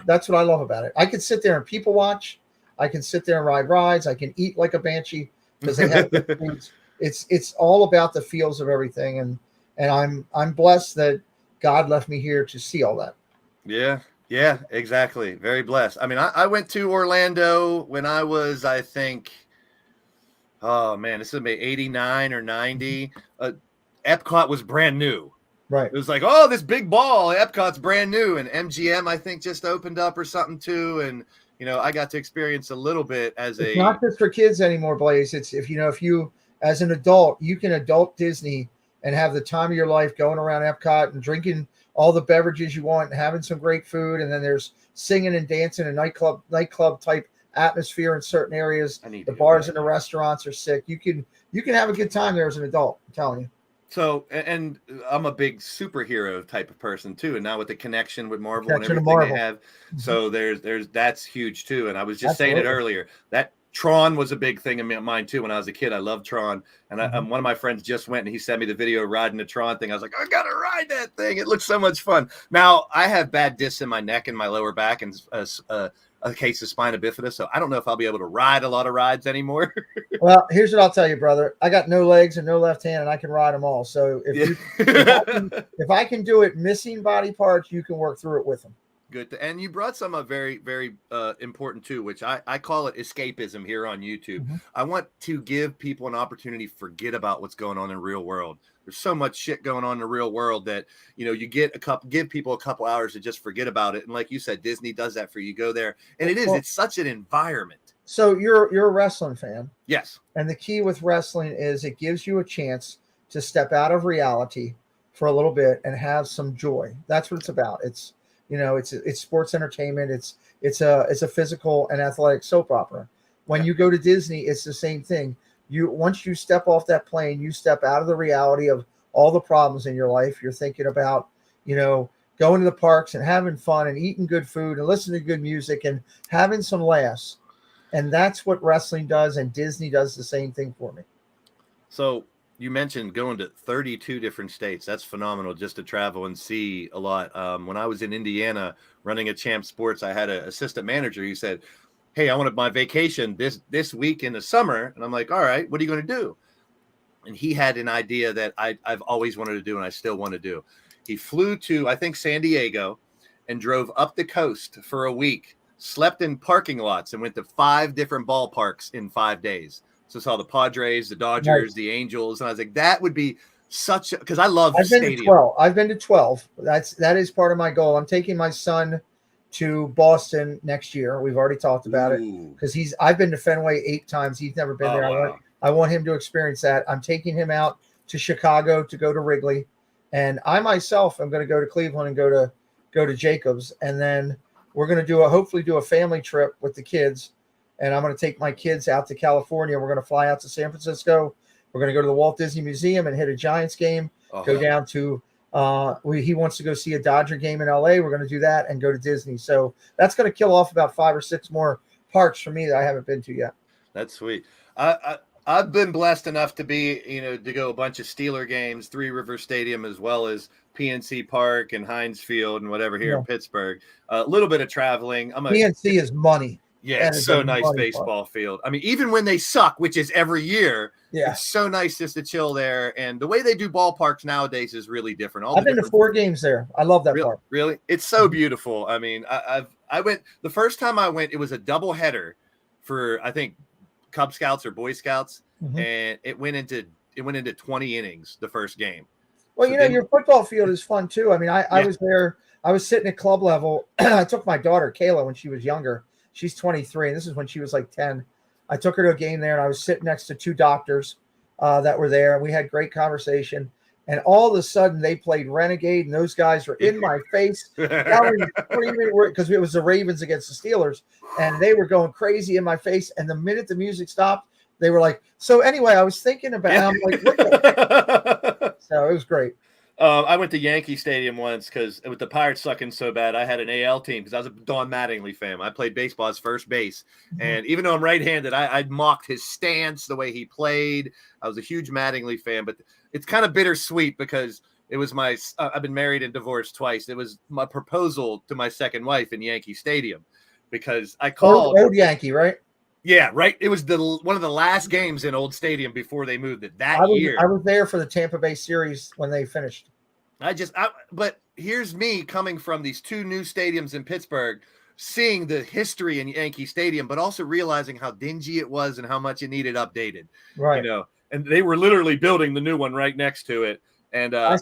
that's what I love about it. I can sit there and people watch. I can sit there and ride rides. I can eat like a banshee because they have good foods. It's all about the feels of everything. And I'm blessed that God left me here to see all that. Yeah, exactly. Very blessed. I mean, I went to Orlando when I was, I think, oh man, this is maybe 89 or 90. Epcot was brand new. Right. It was like, oh, this big ball, Epcot's brand new. And MGM, I think, just opened up or something too. And, you know, I got to experience a little bit it's not just for kids anymore, Blaise. It's if you, as an adult, you can adult Disney and have the time of your life going around Epcot and drinking all the beverages you want and having some great food. And then there's singing and dancing and nightclub type atmosphere in certain areas. The bars and the restaurants are sick. You can have a good time there as an adult, I'm telling you. So, and I'm a big superhero type of person too. And now with the connection with Marvel and everything they have. So there's that's huge too. And I was just saying it earlier, that Tron was a big thing in mine too. When I was a kid, I loved Tron. And one of my friends just went and he sent me the video riding the Tron thing. I was like, I got to ride that thing. It looks so much fun. Now I have bad discs in my neck and my lower back and a case of spina bifida. So I don't know if I'll be able to ride a lot of rides anymore. Well, here's what I'll tell you, brother. I got no legs and no left hand and I can ride them all. So if I can do it missing body parts, you can work through it with them. Good. And you brought some very, very important too, which I call it escapism here on YouTube. I want to give people an opportunity to forget about what's going on in the real world. There's so much shit going on in the real world that, you know, you give people a couple hours to just forget about it. And like you said, Disney does that for you. Go there. And it's such an environment. So you're a wrestling fan. Yes. And the key with wrestling is it gives you a chance to step out of reality for a little bit and have some joy. That's what it's about. It's, you know, it's sports entertainment. It's a physical and athletic soap opera. When you go to Disney, it's the same thing. Once you step off that plane, you step out of the reality of all the problems in your life. You're thinking about, you know, going to the parks and having fun and eating good food and listening to good music and having some laughs. And that's what wrestling does, and Disney does the same thing for me. So you mentioned going to 32 different states. That's phenomenal, just to travel and see a lot. When I was in Indiana running a Champ Sports, I had an assistant manager who said, hey, I wanted my vacation this week in the summer. And I'm like, all right, what are you going to do? And he had an idea that I've always wanted to do, and I still want to do. He flew to, I think, San Diego and drove up the coast for a week, slept in parking lots, and went to 5 different ballparks in 5 days. So saw the Padres, the Dodgers, the Angels. And I was like, that would be such a, because I love stadium. I've been to 12. That is part of my goal. I'm taking my son to Boston next year. We've already talked about it, because I've been to Fenway 8 times. He's never been there. Wow. I want him to experience that. I'm taking him out to Chicago to go to Wrigley, and I myself am going to go to Cleveland and go to Jacobs, and then we're going to hopefully do a family trip with the kids, and I'm going to take my kids out to California. We're going to fly out to San Francisco. We're going to go to the Walt Disney Museum and hit a Giants game. Go down to he wants to go see a Dodger game in LA. We're going to do that and go to Disney. So that's going to kill off about 5 or 6 more parks for me that I haven't been to yet. That's sweet. I've been blessed enough to be, to go a bunch of Steeler games, Three River Stadium, as well as PNC Park and Heinz Field and whatever here in Pittsburgh. A little bit of traveling. PNC is money. Yeah, it's so nice baseball field. I mean, even when they suck, which is every year, it's so nice just to chill there. And the way they do ballparks nowadays is really different. I've been to 4 games there. I love that park. Really? It's so beautiful. I mean, I went the first time I went, it was a double header for, I think, Cub Scouts or Boy Scouts, and it went into 20 innings the first game. Well, so your football field is fun too. I mean, I was there. I was sitting at club level. I took my daughter Kayla when she was younger. She's 23, and this is when she was like 10. I took her to a game there, and I was sitting next to 2 doctors that were there, and we had great conversation. And all of a sudden, they played Renegade, and those guys were in my face, because it was the Ravens against the Steelers, and they were going crazy in my face. And the minute the music stopped, they were like, so anyway, I was thinking about it. I'm like, what the So it was great. I went to Yankee Stadium once because with the Pirates sucking so bad, I had an AL team because I was a Don Mattingly fan. I played baseball as first base. And even though I'm right-handed, I mocked his stance, the way he played. I was a huge Mattingly fan, but it's kind of bittersweet because it was I've been married and divorced twice. It was my proposal to my second wife in Yankee Stadium because I called. Old Yankee, right? Yeah, right. It was one of the last games in Old Stadium before they moved it year. I was there for the Tampa Bay series when they finished. But here's me coming from these 2 new stadiums in Pittsburgh, seeing the history in Yankee Stadium, but also realizing how dingy it was and how much it needed updated. Right. And they were literally building the new one right next to it. And I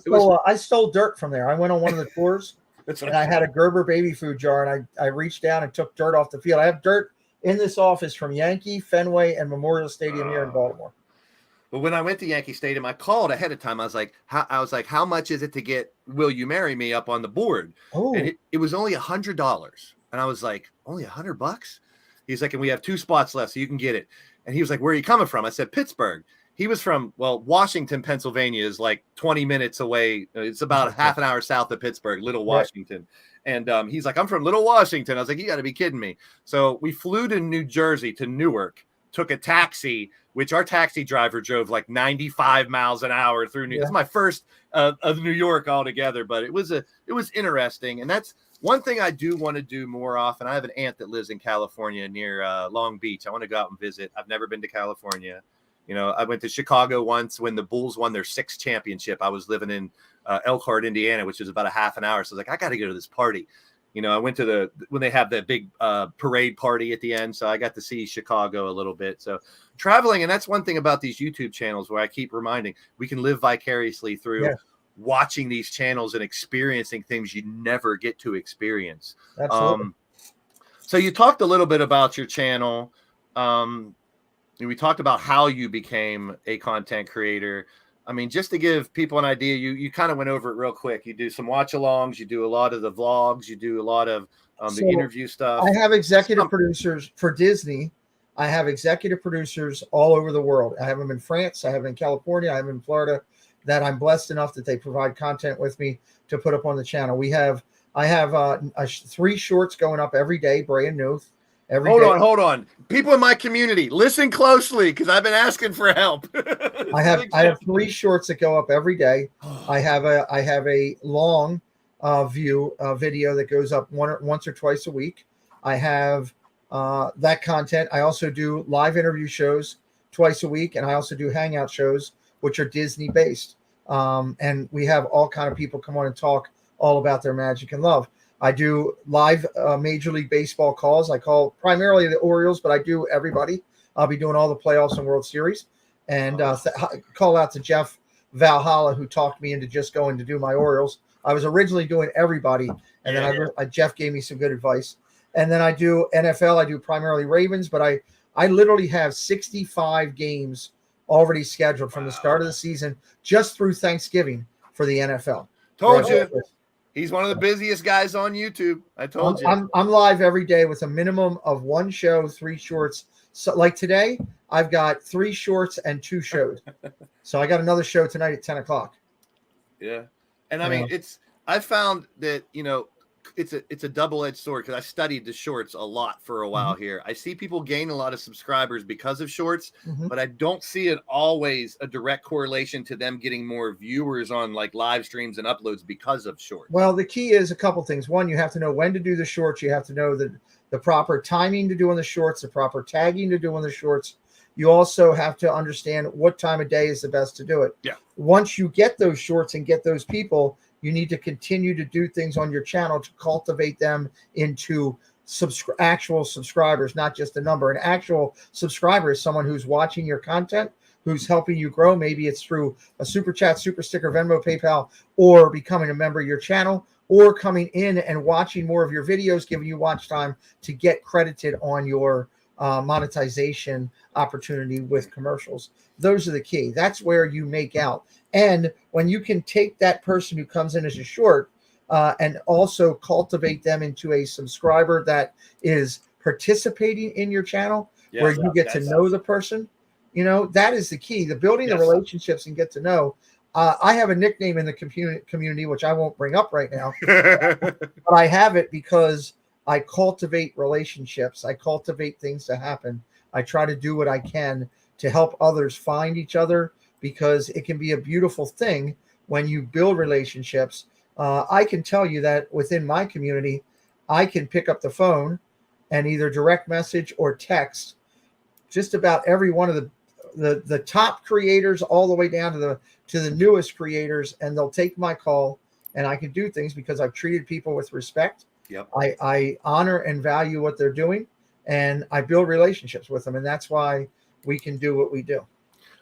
stole dirt from there. I went on one of the tours, and I had a Gerber baby food jar, and I reached down and took dirt off the field. I have dirt in this office from Yankee, Fenway, and Memorial Stadium here in Baltimore. But when I went to Yankee Stadium, I called ahead of time. I was like, how much is it to get Will You Marry Me up on the board? Oh. And it was only $100. And I was like, only $100? He's like, and we have 2 spots left, so you can get it. And he was like, where are you coming from? I said, Pittsburgh. He was from, Washington, Pennsylvania is like 20 minutes away. It's about half an hour south of Pittsburgh, Little Washington. Right. And he's like, I'm from Little Washington. I was like, you got to be kidding me. So we flew to New Jersey, to Newark, took a taxi, which our taxi driver drove like 95 miles an hour through New York. It's my first of New York altogether, but it was interesting. And that's one thing I do want to do more often. I have an aunt that lives in California near Long Beach. I want to go out and visit. I've never been to California. I went to Chicago once when the Bulls won their 6th championship. I was living in Elkhart, Indiana, which is about a half an hour. So I was like, I got to go to this party. I went to when they have the big parade party at the end. So I got to see Chicago a little bit. So traveling. And that's one thing about these YouTube channels where I keep reminding we can live vicariously through watching these channels and experiencing things you never get to experience. Absolutely. So you talked a little bit about your channel. We talked about how you became a content creator. I mean, just to give people an idea, you kind of went over it real quick. You do some watch-alongs. You do a lot of the vlogs. You do a lot of the interview stuff. I have executive producers for Disney. I have executive producers all over the world. I have them in France. I have them in California. I have them in Florida that I'm blessed enough that they provide content with me to put up on the channel. I have 3 shorts going up every day, brand new. every Hold day. Hold on. People in my community, listen closely because I've been asking for help. I have 3 shorts that go up every day. I have a long view video that goes up once or twice a week. I have that content. I also do live interview shows twice a week, and I also do hangout shows, which are Disney based. And we have all kind of people come on and talk all about their magic and love. I do live Major League Baseball calls. I call primarily the Orioles, but I do everybody. I'll be doing all the playoffs and World Series. And call out to Jeff Valhalla, who talked me into just going to do my Orioles. I was originally doing everybody, and then Jeff gave me some good advice. And then I do NFL. I do primarily Ravens, but I literally have 65 games already scheduled from the start of the season just through Thanksgiving for the NFL. Told you. He's one of the busiest guys on YouTube. I told you. I'm live every day with a minimum of 1 show, 3 shorts. So like today, I've got 3 shorts and 2 shows. So I got another show tonight at 10 o'clock. Yeah. And I mean, I found that, it's a double-edged sword because I studied the shorts a lot for a while here. I see people gain a lot of subscribers because of shorts, but I don't see it always a direct correlation to them getting more viewers on like live streams and uploads because of shorts. Well, the key is a couple things. One, you have to know when to do the shorts. You have to know the proper timing to doing the shorts, the proper tagging to doing the shorts. You also have to understand what time of day is the best to do it. Yeah. Once you get those shorts and get those people, you need to continue to do things on your channel to cultivate them into actual subscribers, not just a number. An actual subscriber is someone who's watching your content, who's helping you grow. Maybe it's through a super chat, super sticker, Venmo, PayPal, or becoming a member of your channel, or coming in and watching more of your videos, giving you watch time to get credited on your monetization opportunity with commercials. Those are the key. That's where you make out. And when you can take that person who comes in as a short and also cultivate them into a subscriber that is participating in your channel, where you get to know the person, that is the key. The building the relationships and get to know. I have a nickname in the community, which I won't bring up right now, but I have it because I cultivate relationships. I cultivate things to happen. I try to do what I can to help others find each other, because it can be a beautiful thing when you build relationships. I can tell you that within my community, I can pick up the phone and either direct message or text just about every one of the top creators all the way down to the newest creators, and they'll take my call, and I can do things because I've treated people with respect. Yep. I honor and value what they're doing, and I build relationships with them, and that's why we can do what we do.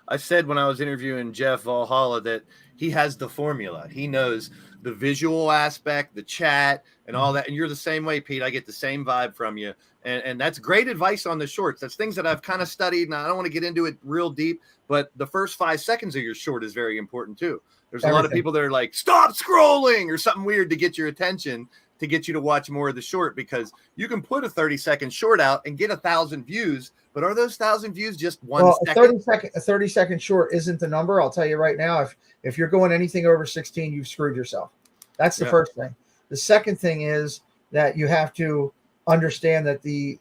I said when I was interviewing Jeff Valhalla that he has the formula. He knows the visual aspect, the chat, and all that. And you're the same way, Pete. I get the same vibe from you. And that's great advice on the shorts. That's things that I've kind of studied, and I don't want to get into it real deep, but the first 5 seconds of your short is very important too. There's a lot of people that are like, stop scrolling or something weird to get your attention, to get you to watch more of the short, because you can put a 30-second short out and get 1,000 views, but are those 1,000 views just 1 second? A 30-second short isn't the number. I'll tell you right now, if you're going anything over 16, you've screwed yourself. That's the first thing. The second thing is that you have to understand that the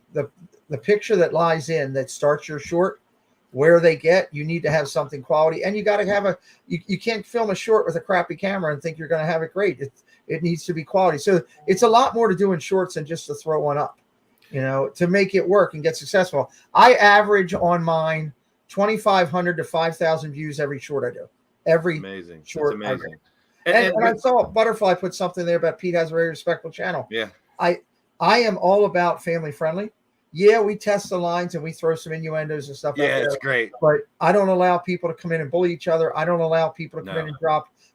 picture that lies in that starts your short, where they get, you need to have something quality, and you got to have you can't film a short with a crappy camera and think you're going to have it great. It needs to be quality. So it's a lot more to do in shorts than just to throw one up, to make it work and get successful. I average on mine 2,500 to 5,000 views every short I do. Every amazing short. That's amazing. And I saw Butterfly put something there about Pete has a very respectful channel. Yeah. I am all about family friendly. Yeah, we test the lines and we throw some innuendos and stuff. Yeah, it's great. But I don't allow people to come in and bully each other. I don't allow people to come in and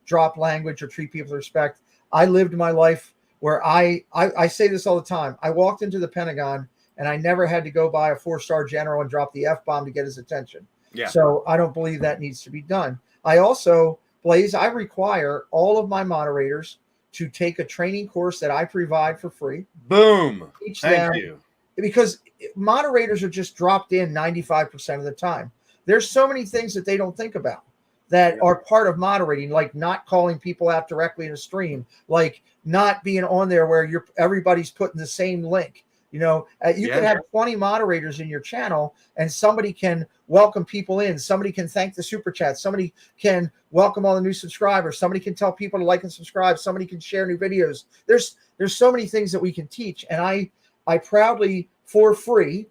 drop language or treat people with respect. I lived my life where I say this all the time. I walked into the Pentagon and I never had to go by a 4-star general and drop the F-bomb to get his attention. Yeah. So I don't believe that needs to be done. I also, Blaise, I require all of my moderators to take a training course that I provide for free. Boom. Thank you. Because moderators are just dropped in 95% of the time. There's so many things that they don't think about that are part of moderating, like not calling people out directly in a stream, like not being on there where everybody's putting the same link. You know, you can have 20 moderators in your channel, and somebody can welcome people in. Somebody can thank the super chat. Somebody can welcome all the new subscribers. Somebody can tell people to like and subscribe. Somebody can share new videos. There's so many things that we can teach, and I proudly, for free,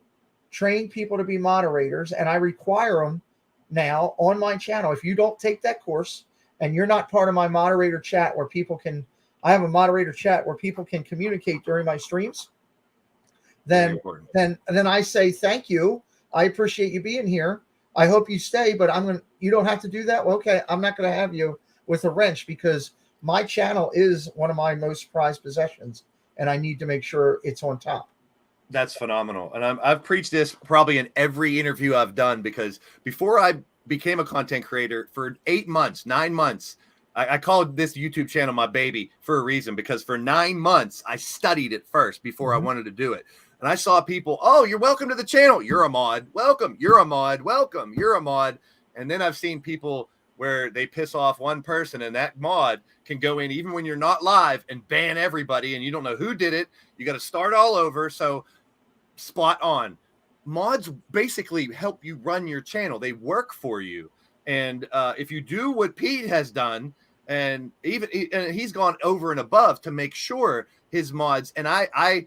train people to be moderators, and I require them now on my channel. If you don't take that course and you're not part of my moderator chat where people can, I have a moderator chat where people can communicate during my streams. Then I say, thank you. I appreciate you being here. I hope you stay, but you don't have to do that. Well, okay. I'm not going to have you with a wrench, because my channel is one of my most prized possessions, and I need to make sure it's on top. That's phenomenal. And I've preached this probably in every interview I've done, because before I became a content creator for 8 months, 9 months, I called this YouTube channel my baby for a reason, because for 9 months I studied it first before I wanted to do it. And I saw people, oh, you're welcome to the channel. You're a mod. Welcome. You're a mod. Welcome. You're a mod. And then I've seen people where they piss off one person, and that mod can go in even when you're not live and ban everybody, and you don't know who did it. You got to start all over. So spot on. Mods basically help you run your channel. They work for you. And if you do what Pete has done, and he's gone over and above to make sure his mods, and I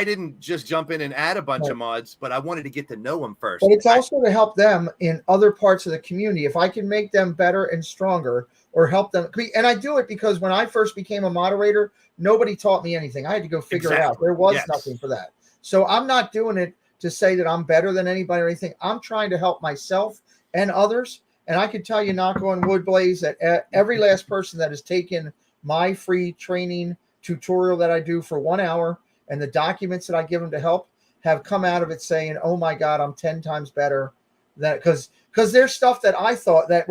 didn't just jump in and add a bunch of mods, but I wanted to get to know them first. But it's also to help them in other parts of the community. If I can make them better and stronger, or help them, and I do it because when I first became a moderator, nobody taught me anything. I had to go figure it out. There was nothing for that. So I'm not doing it to say that I'm better than anybody or anything. I'm trying to help myself and others. And I can tell you, knock on wood, Blaise, that every last person that has taken my free training tutorial that I do for 1 hour, and the documents that I give them to help, have come out of it saying, oh my God, I'm 10 times better. Because there's stuff that I thought that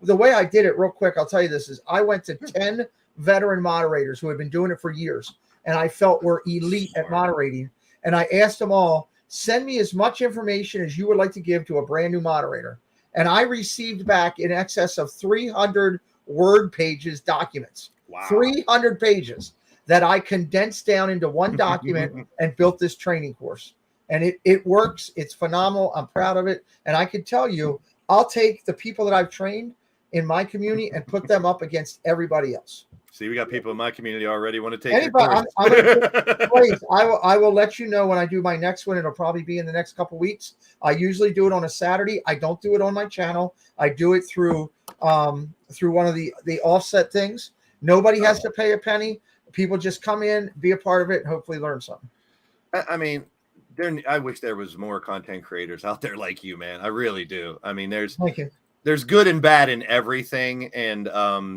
the way I did it real quick, I'll tell you this, is I went to 10 veteran moderators who had been doing it for years, and I felt were elite at moderating. And I asked them all, send me as much information as you would like to give to a brand new moderator. And I received back in excess of 300 word pages documents. Wow. 300 pages that I condensed down into one document and built this training course. And it works. It's phenomenal. I'm proud of it. And I can tell you, I'll take the people that I've trained in my community and put them up against everybody else. See, we got people in my community already want to take anybody. I will let you know when I do my next one. It'll probably be in the next couple weeks. I usually do it on a Saturday. I don't do it on my channel. I do it through one of the offset things. Nobody has to pay a penny. People just come in, be a part of it, and hopefully learn something. I mean, I wish there was more content creators out there like you, man. I really do. I mean, there's good and bad in everything, and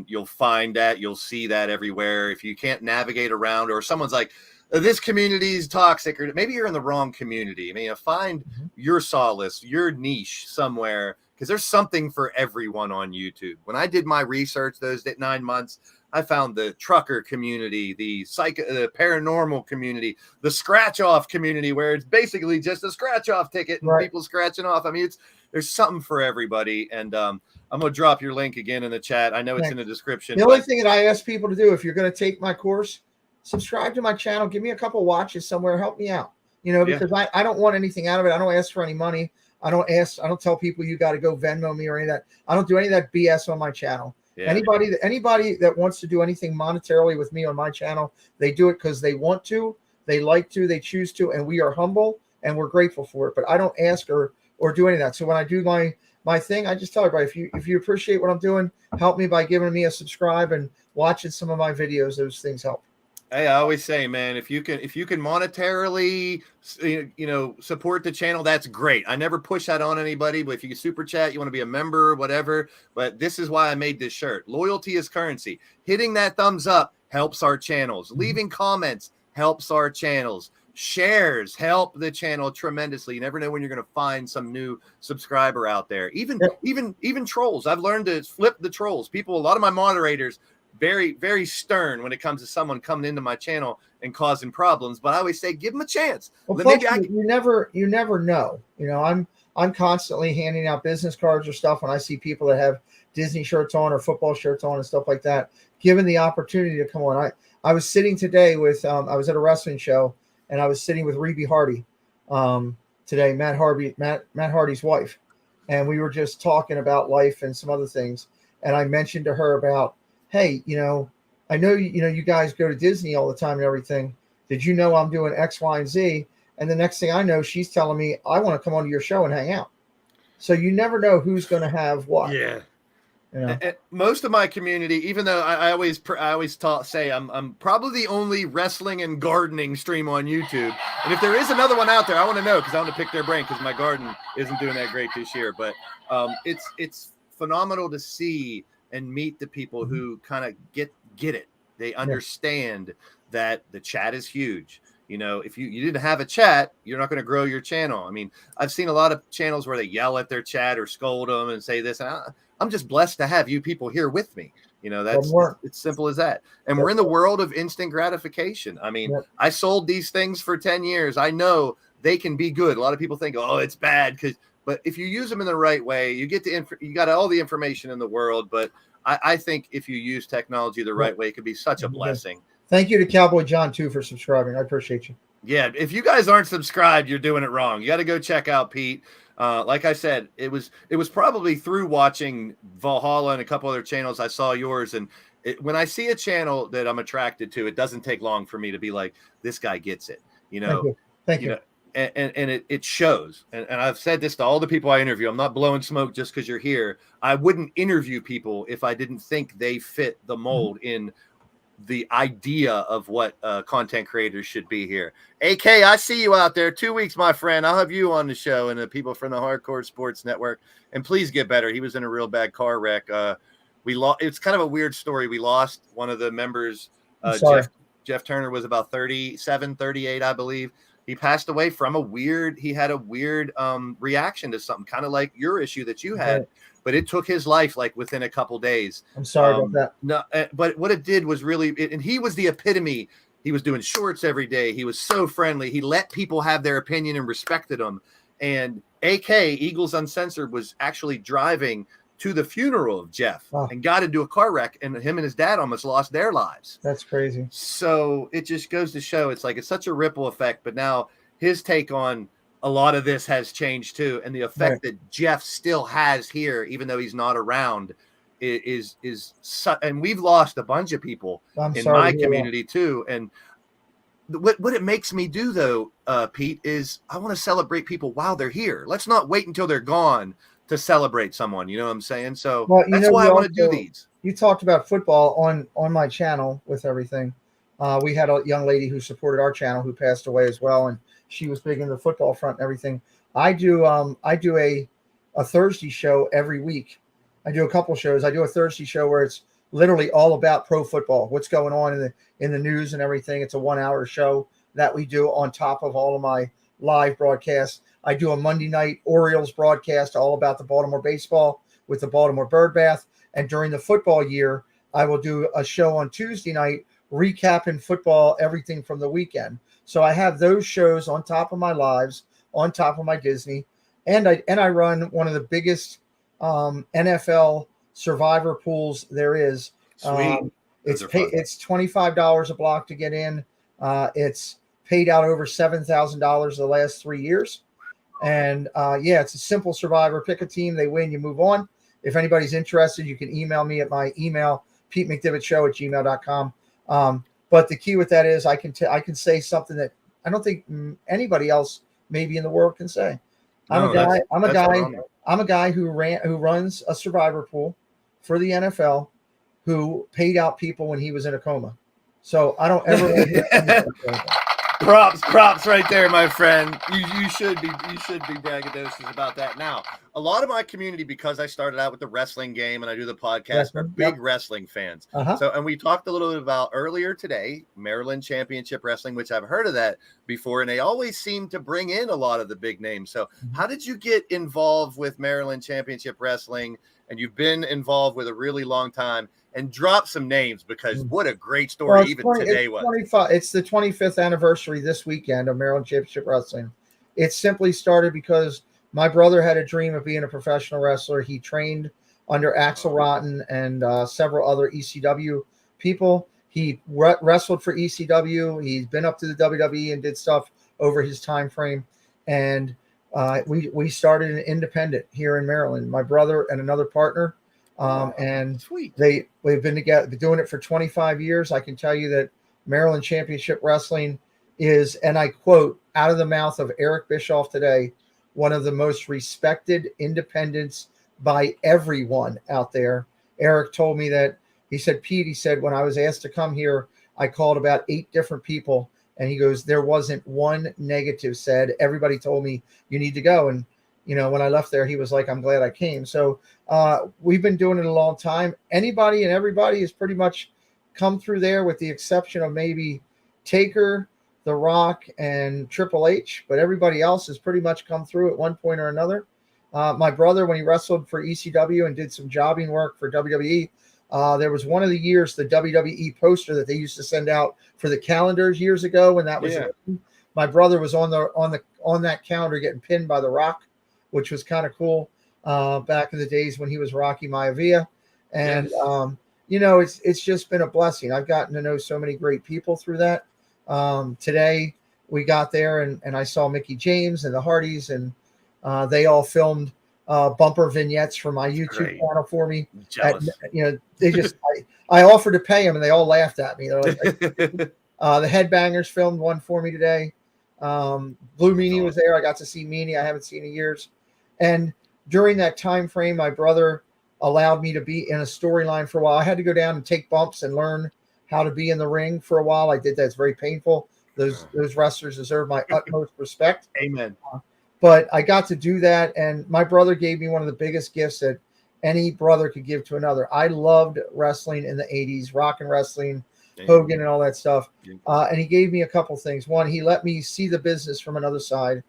you'll find that, you'll see that everywhere. If you can't navigate around, or someone's like, this community is toxic, or maybe you're in the wrong community. I mean, find your solace, your niche somewhere, because there's something for everyone on YouTube. When I did my research those 9 months, I found the trucker community, the paranormal community, the scratch-off community, where it's basically just a scratch-off ticket and people scratching off. I mean, there's something for everybody. And I'm going to drop your link again in the chat. I know it's in the description. The only thing that I ask people to do, if you're going to take my course, subscribe to my channel, give me a couple watches somewhere, help me out. You know, because I don't want anything out of it. I don't ask for any money. I don't tell people you got to go Venmo me or any of that. I don't do any of that BS on my channel. Yeah. Anybody that wants to do anything monetarily with me on my channel, they do it because they want to, they like to, they choose to, and we are humble and we're grateful for it. But I don't ask or do any of that. So when I do my thing, I just tell everybody, if you appreciate what I'm doing, help me by giving me a subscribe and watching some of my videos. Those things help. Hey, I always say, man, if you can monetarily, support the channel, that's great. I never push that on anybody, but if you can super chat, you want to be a member, whatever. But this is why I made this shirt. Loyalty is currency. Hitting that thumbs up helps our channels. Leaving comments helps our channels. Shares help the channel tremendously. You never know when you're going to find some new subscriber out there. Even trolls. I've learned to flip the trolls. A lot of my moderators, very, very stern when it comes to someone coming into my channel and causing problems. But I always say, give them a chance. Well, you never know. You know, I'm constantly handing out business cards or stuff when I see people that have Disney shirts on or football shirts on and stuff like that, given the opportunity to come on. I was sitting today with I was at a wrestling show, and I was sitting with Rebe Hardy today, Matt Hardy's wife, and we were just talking about life and some other things. And I mentioned to her about, hey, I know you guys go to Disney all the time and everything. Did you know I'm doing X, Y, and Z? And the next thing I know, she's telling me, I want to come onto your show and hang out. So you never know who's going to have what. Yeah. And most of my community, even though I always say I'm probably the only wrestling and gardening stream on YouTube. And if there is another one out there, I want to know, because I want to pick their brain, because my garden isn't doing that great this year. But it's phenomenal to see and meet the people who kind of get it. They understand that the chat is huge. If you didn't have a chat, you're not going to grow your channel. I mean, I've seen a lot of channels where they yell at their chat or scold them and say this. And I'm just blessed to have you people here with me. It's simple as that. And we're in the world of instant gratification. I mean, I sold these things for 10 years. I know they can be good. A lot of people think, oh, it's bad. But if you use them in the right way, you got all the information in the world. But I think if you use technology the right way, it could be such a blessing. Thank you to Cowboy John, too, for subscribing. I appreciate you. Yeah, if you guys aren't subscribed, you're doing it wrong. You got to go check out Pete. Like I said, it was probably through watching Valhalla and a couple other channels I saw yours. And when I see a channel that I'm attracted to, it doesn't take long for me to be like, this guy gets it. Thank you. And it shows. And I've said this to all the people I interview. I'm not blowing smoke just because you're here. I wouldn't interview people if I didn't think they fit the mold in the idea of what content creators should be here. AK, I see you out there. 2 weeks, my friend. I'll have you on the show, and the people from the Hardcore Sports Network. And please get better. He was in a real bad car wreck. It's kind of a weird story. We lost one of the members. Jeff Turner was about 37, 38, I believe. He passed away from he had a weird reaction to something, kind of like your issue that you had. Right. But it took his life like within a couple days. I'm sorry about that. No, but what it did was really, and he was the epitome. He was doing shorts every day. He was so friendly. He let people have their opinion and respected them. And AK, Eagles Uncensored, was actually driving to the funeral of Jeff and got into a car wreck, and him and his dad almost lost their lives. That's crazy. So it just goes to show it's such a ripple effect. But now his take on a lot of this has changed too, and the effect that Jeff still has here, even though he's not around, is and we've lost a bunch of people in my community too. And what it makes me do though, Pete, is I want to celebrate people while they're here. Let's not wait until they're gone to celebrate someone. You know what I'm saying? So that's why I want to do these. You talked about football on my channel with everything. We had a young lady who supported our channel who passed away as well, and she was big in the football front and everything. I do a Thursday show every week. I do a couple shows. I do a Thursday show where it's literally all about pro football, what's going on in the news and everything. It's a 1 hour show that we do on top of all of my live broadcasts. I do a Monday night Orioles broadcast all about the Baltimore baseball with the Baltimore Bird Bath. And during the football year, I will do a show on Tuesday night recapping football, everything from the weekend. So I have those shows on top of my lives, on top of my Disney. And I run one of the biggest NFL survivor pools there is. Sweet. It's $25 a block to get in. It's paid out over $7,000 the last 3 years. And it's a simple survivor. Pick a team, they win, you move on. If anybody's interested, you can email me at my email, PeteMcDevittShow@gmail.com. But the key with that is I can say something that I don't think anybody else maybe in the world can say. I'm a guy who runs a survivor pool for the NFL who paid out people when he was in a coma. So I don't ever want to hear anything like that. Props right there, my friend. You should be braggadocious about that. Now, a lot of my community, because I started out with the wrestling game and I do the podcast, are big wrestling fans. So, and we talked a little bit about earlier today, Maryland Championship Wrestling, which I've heard of that before, and they always seem to bring in a lot of the big names. So how did you get involved with Maryland Championship Wrestling? And you've been involved with a really long time. And drop some names, because what a great story today was. It's the 25th anniversary this weekend of Maryland Championship Wrestling. It simply started because my brother had a dream of being a professional wrestler. He trained under Axel Rotten and several other ECW people. He wrestled for ECW. He's been up to the WWE and did stuff over his time frame. And we started an independent here in Maryland, my brother and another partner. And Sweet. we've been together, been doing it for 25 years. I can tell you that Maryland Championship Wrestling is, and I quote out of the mouth of Eric Bischoff today, one of the most respected independents by everyone out there. Eric told me that, he said, Pete, he said, when I was asked to come here, I called about 8 different people. And he goes, there wasn't one negative said. Everybody told me you need to go. And, you know, when I left there, he was like, I'm glad I came. So we've been doing it a long time. Anybody and everybody has pretty much come through there with the exception of maybe Taker, The Rock, and Triple H. But everybody else has pretty much come through at one point or another. My brother, when he wrestled for ECW and did some jobbing work for WWE, there was one of the years, the WWE poster that they used to send out for the calendars years ago when that was, my brother was on that calendar getting pinned by The Rock, which was kind of cool back in the days when he was Rocky Maivia. And, you know, it's just been a blessing. I've gotten to know so many great people through that. Today we got there and I saw Mickey James and the Hardys, and they all filmed bumper vignettes for my YouTube channel for me. You know, they just, I offered to pay them and they all laughed at me. They're like, the Headbangers filmed one for me today. Blue Meanie was there. I got to see Meanie. I haven't seen in years. And during that time frame, my brother allowed me to be in a storyline for a while. I had to go down and take bumps and learn how to be in the ring for a while. I did that. It's very painful. Those wrestlers deserve my utmost respect. Amen. But I got to do that, and my brother gave me one of the biggest gifts that any brother could give to another. I loved wrestling in the 80s, rock and wrestling, Hogan and all that stuff. And he gave me a couple things. One, he let me see the business from another side.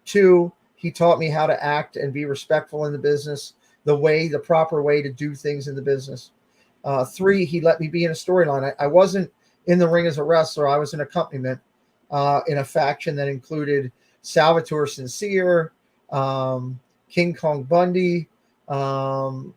2, he taught me how to act and be respectful in the business, the proper way to do things in the business. 3, he let me be in a storyline. I wasn't in the ring as a wrestler. I was an accompaniment in a faction that included Salvatore Sincere, King Kong Bundy. God,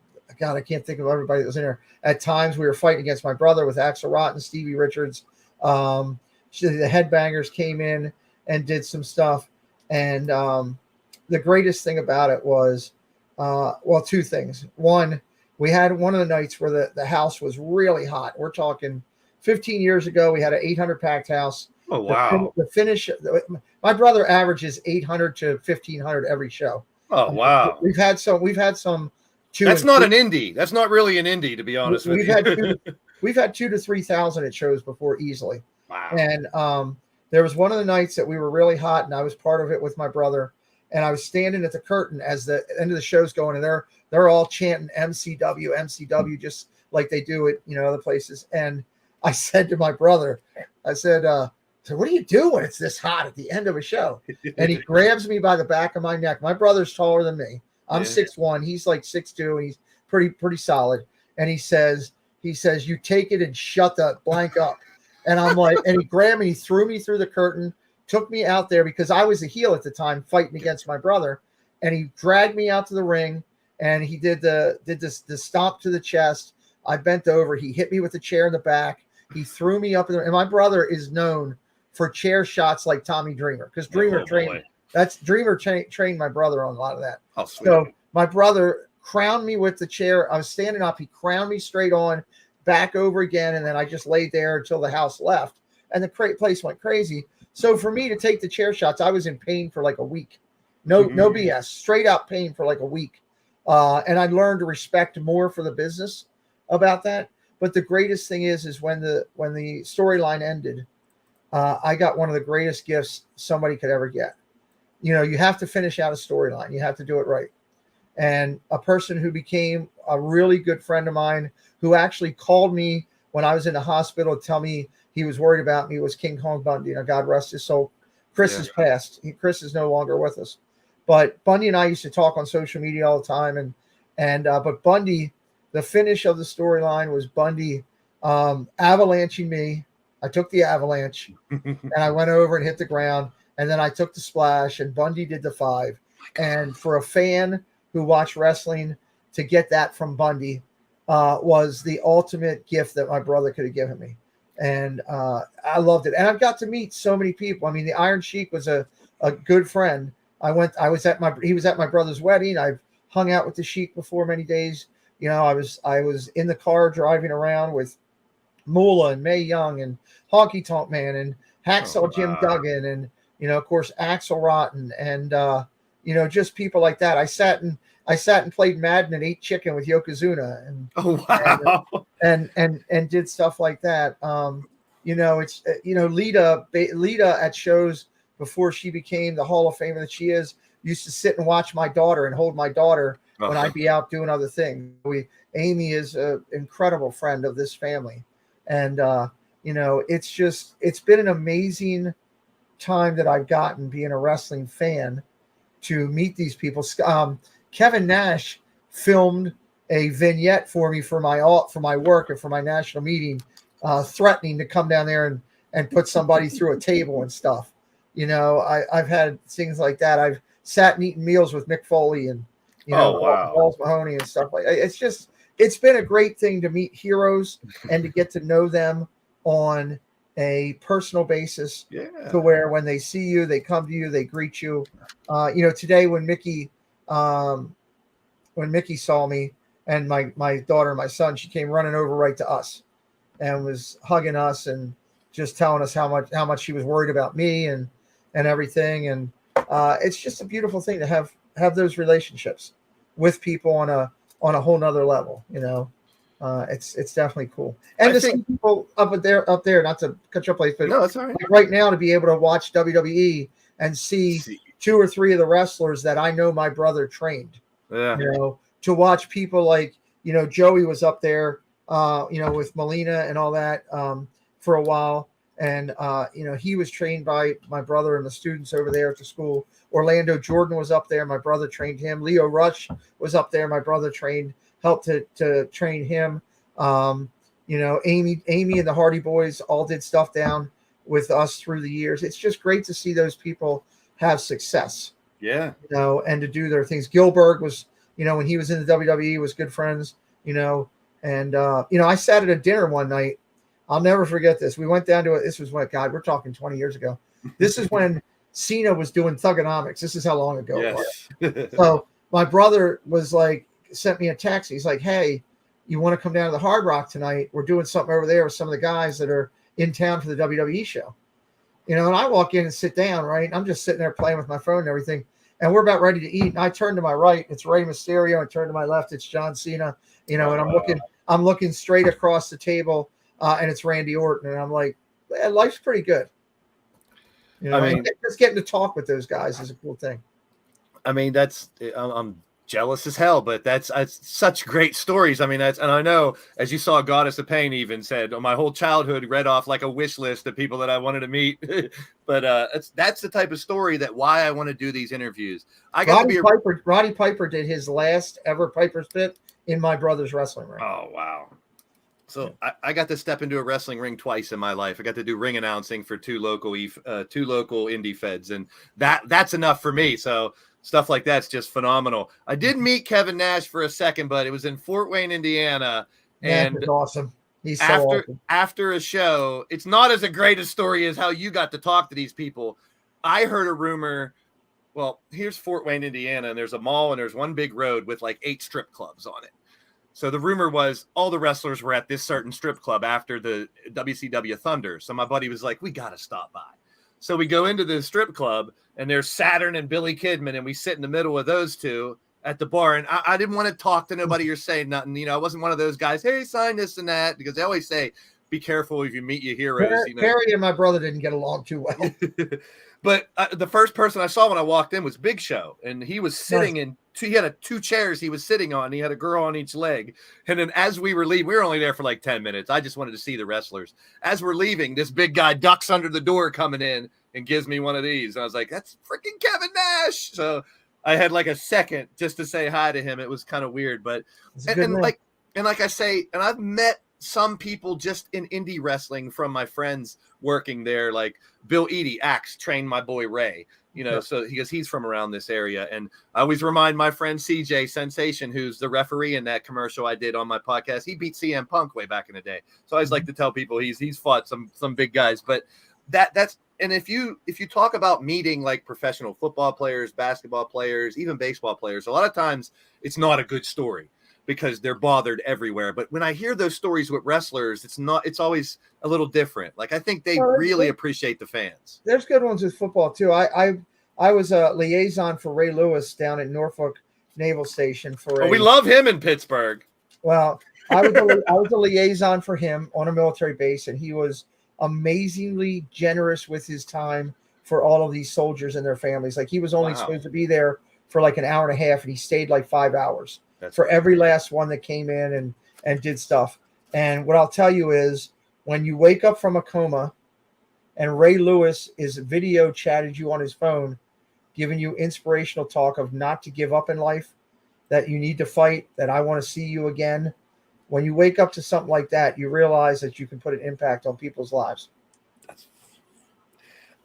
I can't think of everybody that was in there. At times we were fighting against my brother with Axel Rotten, Stevie Richards. The Headbangers came in and did some stuff. And the greatest thing about it was, 2 things. One, we had one of the nights where the house was really hot. We're talking 15 years ago. We had an 800 packed house. Oh, wow. The finish, my brother averages 800 to 1,500 every show. Oh, wow. We've had some. That's not an indie. That's not really an indie, to be honest with you. We've had 2,000 to 3,000 at shows before easily. Wow. And there was one of the nights that we were really hot, and I was part of it with my brother. And I was standing at the curtain as the end of the show's going, and they're all chanting MCW, MCW, just like they do at other places. And I said to my brother, I said, so what do you do when it's this hot at the end of a show? And he grabs me by the back of my neck. My brother's taller than me. I'm 6'1". He's like 6'2", and he's pretty solid. And he says, you take it and shut the blank up. And I'm like, and he grabbed me, he threw me through the curtain, took me out there because I was a heel at the time fighting against my brother. And he dragged me out to the ring, and he did the stomp to the chest. I bent over. He hit me with the chair in the back. He threw me up in the, and my brother is known for chair shots like Tommy Dreamer, because Dreamer trained my brother on a lot of that. Oh, sweet. So my brother crowned me with the chair. I was standing up. He crowned me straight on, back over again, and then I just laid there until the house left, and the place went crazy. So for me to take the chair shots, I was in pain for like a week. No BS, straight up pain for like a week. And I learned to respect more for the business about that. But the greatest thing is when the storyline ended, I got one of the greatest gifts somebody could ever get. You have to finish out a storyline. You have to do it right. And a person who became a really good friend of mine, who actually called me when I was in the hospital to tell me he was worried about me, was King Kong Bundy. God rest his soul. Chris has passed. Chris is no longer with us. But Bundy and I used to talk on social media all the time. But Bundy, the finish of the storyline was Bundy avalanching me. I took the avalanche and I went over and hit the ground, and then I took the splash, and Bundy did the 5. And for a fan who watched wrestling, to get that from Bundy was the ultimate gift that my brother could have given me. and I loved it. And I've got to meet so many people. I mean, the Iron Sheik was a good friend. He was at my brother's wedding. I've hung out with the Sheik before many days. You know, I was in the car driving around with Moolah and Mae Young and Honky Tonk Man and Hacksaw Jim Duggan and, you know, of course, Axel Rotten and, you know, just people like that. I sat and played Madden and ate chicken with Yokozuna and did stuff like that. You know, it's, you know, Lita at shows before she became the Hall of Famer that she is, used to sit and watch my daughter and hold my daughter when I'd be out doing other things. Amy is an incredible friend of this family. And, you know, it's been an amazing time that I've gotten being a wrestling fan to meet these people. Kevin Nash filmed a vignette for me for my work and for my national meeting, threatening to come down there and put somebody through a table and stuff. You know, I've had things like that. I've sat and eaten meals with Mick Foley and, you know, Blaise McCoy and stuff like that. It's been a great thing to meet heroes and to get to know them on a personal basis, to where when they see you, they come to you, they greet you. You know, today when Mickey saw me and my daughter and my son, she came running over right to us and was hugging us and just telling us how much she was worried about me and everything. And it's just a beautiful thing to have those relationships with people on a whole nother level, you know. It's definitely cool. And to see people up there, not to cut your place, but no, that's all right. Right now to be able to watch WWE and see 2 or 3 of the wrestlers that I know my brother trained. Yeah. You know, to watch people like, you know, Joey was up there, you know, with Melina and all that for a while. And, you know, he was trained by my brother and the students over there at the school. Orlando Jordan was up there. My brother trained him. Leo Rush was up there. My brother helped to train him. You know, Amy and the Hardy Boys all did stuff down with us through the years. It's just great to see those people have success. Yeah. You know, and to do their things. Gilbert was, you know, when he was in the WWE, was good friends, you know. And, you know, I sat at a dinner one night. I'll never forget this. We went down to it. This was what, God, we're talking 20 years ago. This is when Cena was doing Thugonomics. This is how long ago it was. So my brother was like, sent me a text. He's like, hey, you want to come down to the Hard Rock tonight? We're doing something over there with some of the guys that are in town for the WWE show. You know, and I walk in and sit down, right? I'm just sitting there playing with my phone and everything. And we're about ready to eat. And I turn to my right, it's Rey Mysterio. I turn to my left, it's John Cena. You know, and I'm looking straight across the table, and it's Randy Orton. And I'm like, life's pretty good. You know, I mean, just getting to talk with those guys is a cool thing. I mean, I'm jealous as hell, but that's such great stories. I mean, and I know, as you saw, Goddess of Pain even said, my whole childhood read off like a wish list of people that I wanted to meet. But that's the type of story that why I want to do these interviews. Roddy Piper did his last ever Piper's Pit in my brother's wrestling ring. Oh, wow. So I got to step into a wrestling ring twice in my life. I got to do ring announcing for two local indie feds, and that's enough for me. So stuff like that's just phenomenal. I did meet Kevin Nash for a second, but it was in Fort Wayne, Indiana, and that's awesome. He's awesome. After a show, it's not as a great a story as how you got to talk to these people. I heard a rumor. Well, here's Fort Wayne, Indiana, and there's a mall and there's one big road with like 8 strip clubs on it. So the rumor was all the wrestlers were at this certain strip club after the WCW Thunder. So my buddy was like, we got to stop by. So we go into the strip club and there's Saturn and Billy Kidman, and we sit in the middle of those two at the bar. And I didn't want to talk to nobody or say nothing. You know, I wasn't one of those guys, hey, sign this and that, because they always say, be careful if you meet your heroes. Perry and my brother didn't get along too well. But the first person I saw when I walked in was Big Show, and he was sitting in he had 2 chairs he was sitting on. He had a girl on each leg. And then as we were leaving, we were only there for like 10 minutes. I just wanted to see the wrestlers. As we're leaving, this big guy ducks under the door coming in and gives me one of these. And I was like, that's freaking Kevin Nash. So I had like a second just to say hi to him. It was kind of weird, but like I say, and I've met some people just in indie wrestling from my friends working there, like Bill Eadie, Axe, trained my boy Ray. you know, so because he's from around this area. And I always remind my friend CJ Sensation, who's the referee in that commercial I did on my podcast. He beat CM Punk way back in the day. So I always like to tell people he's fought some big guys, but that's, and if you talk about meeting like professional football players, basketball players, even baseball players, a lot of times it's not a good story because they're bothered everywhere. But when I hear those stories with wrestlers, it's always a little different. Like, I think they really appreciate the fans. There's good ones with football too. I was a liaison for Ray Lewis down at Norfolk Naval Station we love him in Pittsburgh. Well, I was a liaison for him on a military base, and he was amazingly generous with his time for all of these soldiers and their families. Like, he was only supposed to be there for like an hour and a half, and he stayed like 5 hours for every last one that came in and did stuff. And what I'll tell you is, when you wake up from a coma and Ray Lewis is video chatted you on his phone, giving you inspirational talk of not to give up in life, that you need to fight, that I want to see you again. When you wake up to something like that, you realize that you can put an impact on people's lives.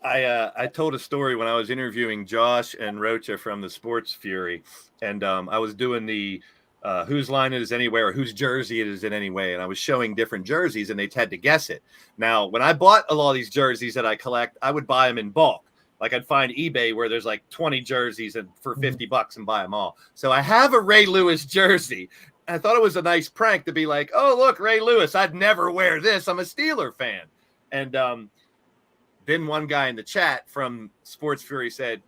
I told a story when I was interviewing Josh and Rocha from the Sports Fury, and I was doing the whose line it is anyway, or whose jersey it is in any way, and I was showing different jerseys, and they had to guess it. Now, when I bought a lot of these jerseys that I collect, I would buy them in bulk. Like, I'd find eBay where there's like 20 jerseys and for $50 and buy them all. So I have a Ray Lewis jersey. I thought it was a nice prank to be like, oh, look, Ray Lewis, I'd never wear this. I'm a Steeler fan. And then one guy in the chat from Sports Fury said,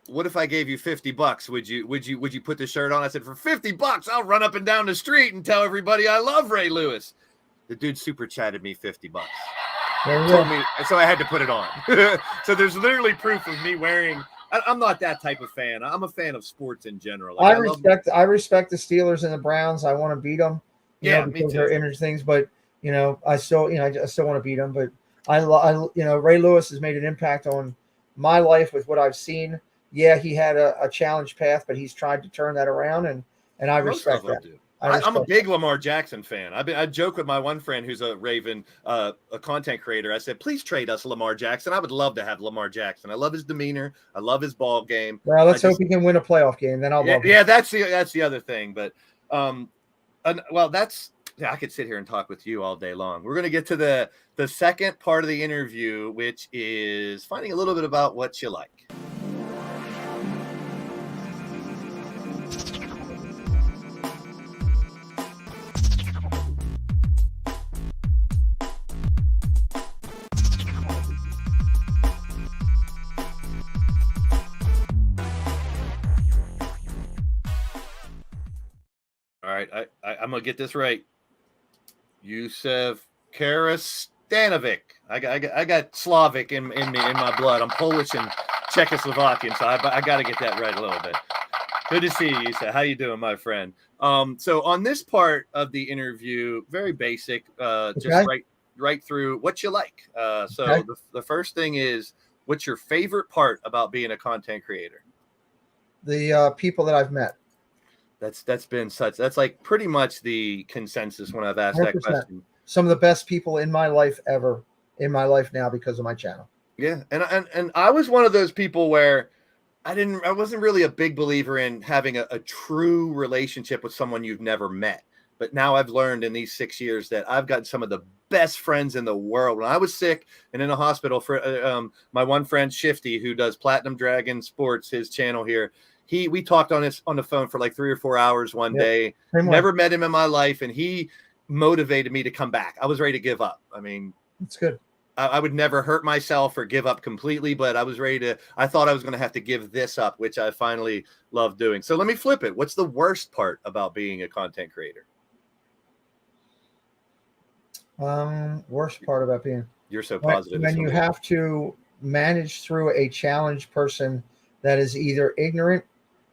what if I gave you $50? Would you put the shirt on? I said, for $50, I'll run up and down the street and tell everybody I love Ray Lewis. The dude super chatted me $50. Told me, so I had to put it on. So there's literally proof of me wearing. I'm not that type of fan. I'm a fan of sports in general. Like, I respect the Steelers and the Browns. I want to beat them. Yeah, because they're interesting things. But I still want to beat them. But Ray Lewis has made an impact on my life with what I've seen. Yeah, he had a challenge path, but he's tried to turn that around, and I respect that. I'm a big Lamar Jackson fan. I joke with my one friend who's a Raven, a content creator. I said, please trade us Lamar Jackson. I would love to have Lamar Jackson. I love his demeanor. I love his ball game. Well, let's hope he can win a playoff game. Then I'll love him. Yeah, that's the other thing. But I could sit here and talk with you all day long. We're going to get to the second part of the interview, which is finding a little bit about what you like. All right, I'm gonna get this right. Yusef Karastanovic. I got Slavic in my blood. I'm Polish and Czechoslovakian, so I got to get that right a little bit. Good to see you, Yusef. How you doing, my friend? So on this part of the interview, very basic, just right through what you like. The first thing is, what's your favorite part about being a content creator? The people that I've met. That's like pretty much the consensus when I've asked 100%. That question. Some of the best people in my life ever, in my life now, because of my channel. Yeah, and I was one of those people where I wasn't really a big believer in having a true relationship with someone you've never met. But now I've learned in these 6 years that I've got some of the best friends in the world. When I was sick and in a hospital, for my one friend Shifty, who does Platinum Dragon Sports, his channel here. We talked on the phone for like 3 or 4 hours one day. Never met him in my life, and he motivated me to come back. I was ready to give up. I mean, it's good. I would never hurt myself or give up completely, but I was ready to. I thought I was going to have to give this up, which I finally love doing. So let me flip it. What's the worst part about being a content creator? Worst part about being. You're so positive. When you have to manage through a challenged person that is either ignorant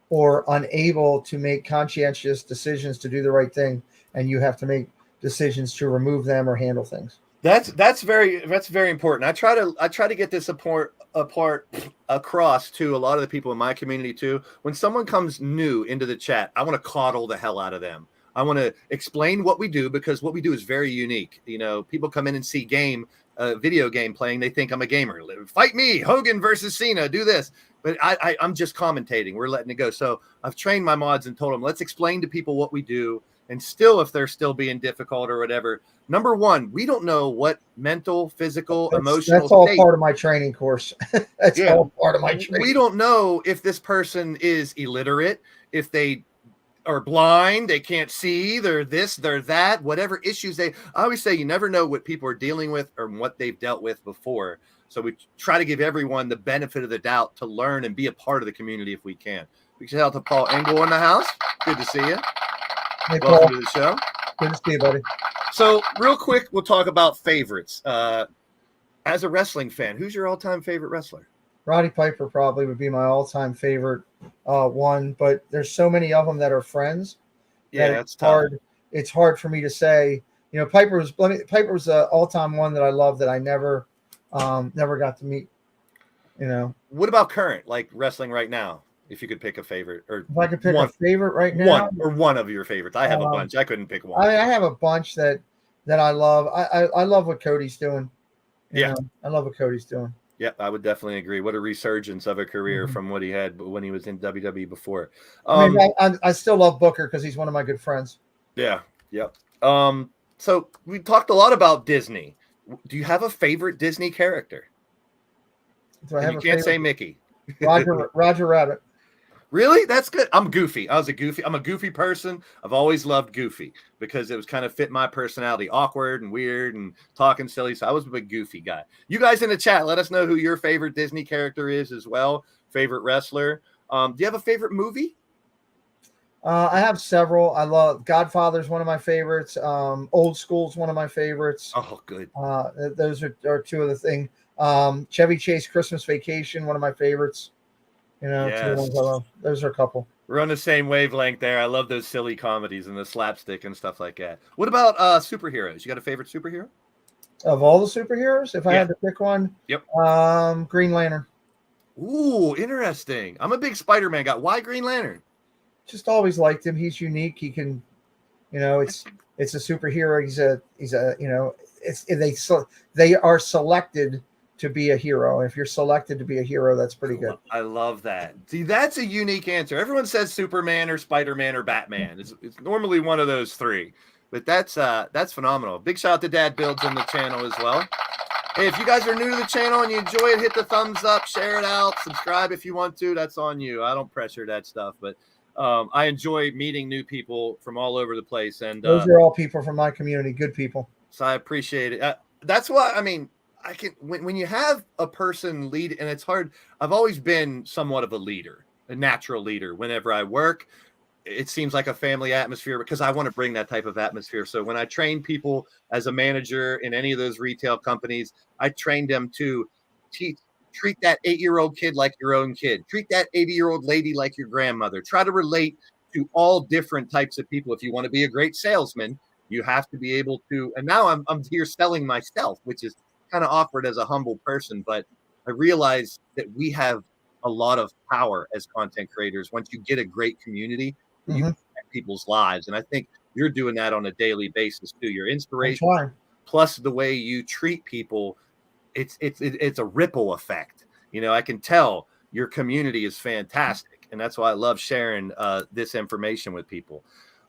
or unable to make conscientious decisions to do the right thing, and you have to make decisions to remove them or handle things. That's very important. I try to get this apart across to a lot of the people in my community too. When someone comes new into the chat, I want to coddle the hell out of them. I want to explain what we do, because what we do is very unique. You know, people come in and see video game playing. They think I'm a gamer. Fight me, Hogan versus Cena, do this. But I'm just commentating. We're letting it go. So I've trained my mods and told them, let's explain to people what we do. And still, if they're still being difficult or whatever, number one, we don't know what mental, physical, emotional. That's all part of my training course. That's all part of my training. We don't know if this person is illiterate, if they are blind, they can't see, they're this, they're that, whatever issues I always say, you never know what people are dealing with or what they've dealt with before. So we try to give everyone the benefit of the doubt to learn and be a part of the community if we can. We should help to Paul Engel in the house. Good to see you. Hey, Welcome Paul. to the show. Good to see you, buddy. So real quick, we'll talk about favorites. As a wrestling fan, who's your all-time favorite wrestler? Roddy Piper probably would be my all-time favorite one, but there's so many of them that are friends. Yeah, that that's tough. It's hard for me to say. You know, Piper was the all-time one that I love that I never got to meet. You know, what about current, like wrestling right now? If you could pick a favorite, or if I could pick a favorite right now, one of your favorites. I have a bunch. I couldn't pick one. I have a bunch that I love. I love what Cody's doing. You know, I love what Cody's doing. Yeah, I would definitely agree. What a resurgence of a career from what he had when he was in WWE before. I still love Booker because he's one of my good friends. Yeah. Yep. So we talked a lot about Disney. Do you have a favorite Disney character? You can't say Mickey. Roger Rabbit. Really? That's good. I'm Goofy. I'm a Goofy person. I've always loved Goofy because it was kind of fit my personality, awkward and weird and talking silly. So I was a big Goofy guy. You guys in the chat, let us know who your favorite Disney character is as well. Favorite wrestler. Do you have a favorite movie? I have several. I love Godfather's one of my favorites. Old School's one of my favorites. Oh, good. Those are two of the things. Chevy Chase Christmas Vacation, one of my favorites. You know, two of the ones I love. Those are a couple. We're on the same wavelength there. I love those silly comedies and the slapstick and stuff like that. What about superheroes? You got a favorite superhero? Of all the superheroes, if I had to pick one, Green Lantern. Ooh, interesting. I'm a big Spider-Man guy. Why Green Lantern? Just always liked him. He's unique. He can, you know, it's a superhero. He's a you know, they are selected to be a hero. If you're selected to be a hero, that's pretty good. I love that. See, that's a unique answer. Everyone says Superman or Spider-Man or Batman. It's normally one of those three, but that's phenomenal. Big shout out to Dad Builds on the channel as well. Hey, if you guys are new to the channel and you enjoy it, hit the thumbs up, share it out, subscribe if you want to. That's on you. I don't pressure that stuff, but I enjoy meeting new people from all over the place. And those are all people from my community, good people. So I appreciate it. That's why, I mean, I can, when you have a person lead, and it's hard. I've always been somewhat of a leader, a natural leader. Whenever I work, it seems like a family atmosphere because I want to bring that type of atmosphere. So when I train people as a manager in any of those retail companies, I train them to treat that 8-year-old kid like your own kid. Treat that 80-year-old lady like your grandmother. Try to relate to all different types of people. If you want to be a great salesman, you have to be able to. And now I'm here selling myself, which is kind of awkward as a humble person, but I realize that we have a lot of power as content creators. Once you get a great community, you affect people's lives. And I think you're doing that on a daily basis too. Your inspiration plus the way you treat people, it's a ripple effect. You know, I can tell your community is fantastic. And that's why I love sharing this information with people.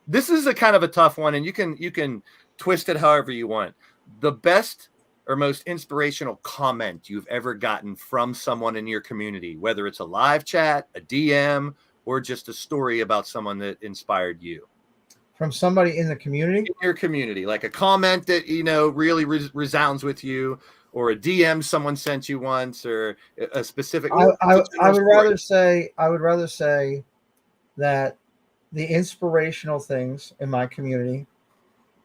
This is a kind of a tough one, and you can twist it however you want. The best or most inspirational comment you've ever gotten from someone in your community, whether it's a live chat, a DM, or just a story about someone that inspired you? From somebody in the community? In your community, like a comment that, you know, really resounds with you, or a DM someone sent you once, or a specific. I would rather say that the inspirational things in my community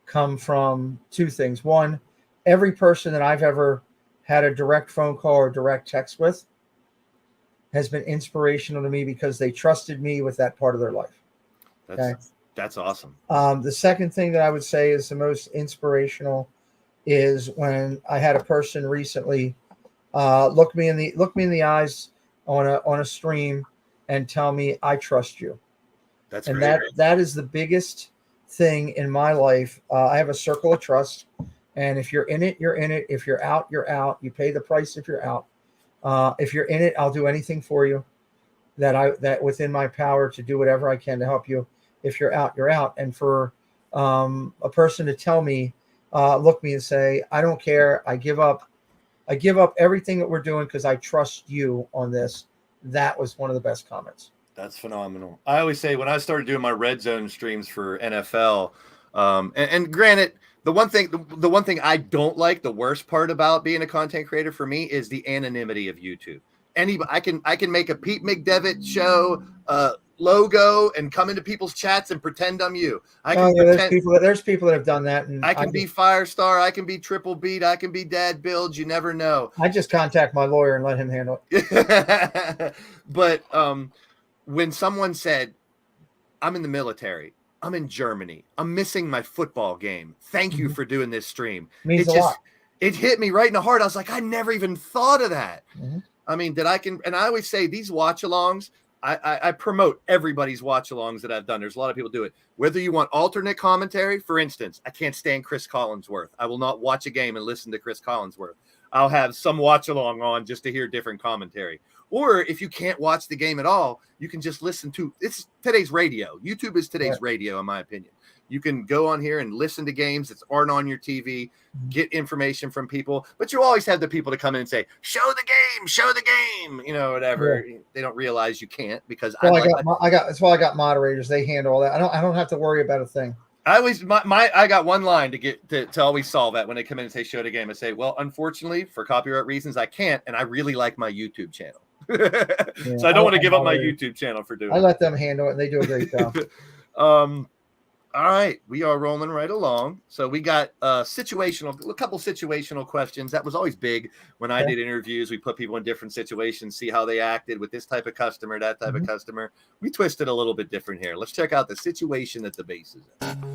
come from two things. One, every person that I've ever had a direct phone call or direct text with has been inspirational to me because they trusted me with that part of their life. That's awesome. The second thing that I would say is the most inspirational is when I had a person recently look me in the eyes on a stream and tell me, I trust you. That's and great. that is the biggest thing in my life. I have a circle of trust, and if you're in it, you're in it. If you're out, you're out. You pay the price if you're out. If you're in it, I'll do anything for you that within my power to do whatever I can to help you. If you're out, you're out. And for a person to tell me, look me and say, I don't care. I give up everything that we're doing because I trust you on this. That was one of the best comments. That's phenomenal. I always say when I started doing my red zone streams for NFL, and granted, the one thing I don't like, the worst part about being a content creator for me is the anonymity of YouTube. I can make a Pete McDevitt show logo and come into people's chats and pretend I'm you. There's people that have done that, and I can be Firestar, I can be Triple Beat, I can be Dad Build. You never know. I just contact my lawyer and let him handle it. But when someone said, I'm in the military, I'm in Germany, I'm missing my football game, thank you for doing this stream. Means a lot. It hit me right in the heart. I was like, I never even thought of that. Mm-hmm. I mean, and I always say these watch-alongs, I promote everybody's watch-alongs that I've done. There's a lot of people do it. Whether you want alternate commentary, for instance, I can't stand Chris Collinsworth. I will not watch a game and listen to Chris Collinsworth. I'll have some watch-along on just to hear different commentary. Or if you can't watch the game at all, you can just listen to it's today's radio. YouTube is today's radio, in my opinion. You can go on here and listen to games that aren't on your TV, get information from people, but you always have the people to come in and say, show the game, whatever. Yeah. They don't realize you can't because that's why I got moderators. They handle all that. I don't have to worry about a thing. I got one line to get to always solve that when they come in and say show the game. I say, well, unfortunately, for copyright reasons, I can't, and I really like my YouTube channel. So I don't want to give up my YouTube channel for doing it. I let them handle it, and they do a great job. All right, we are rolling right along. So we got a couple situational questions. That was always big when I did interviews. We put people in different situations, see how they acted with this type of customer, that type of customer. We twisted a little bit different here. Let's check out the situation that the base is in.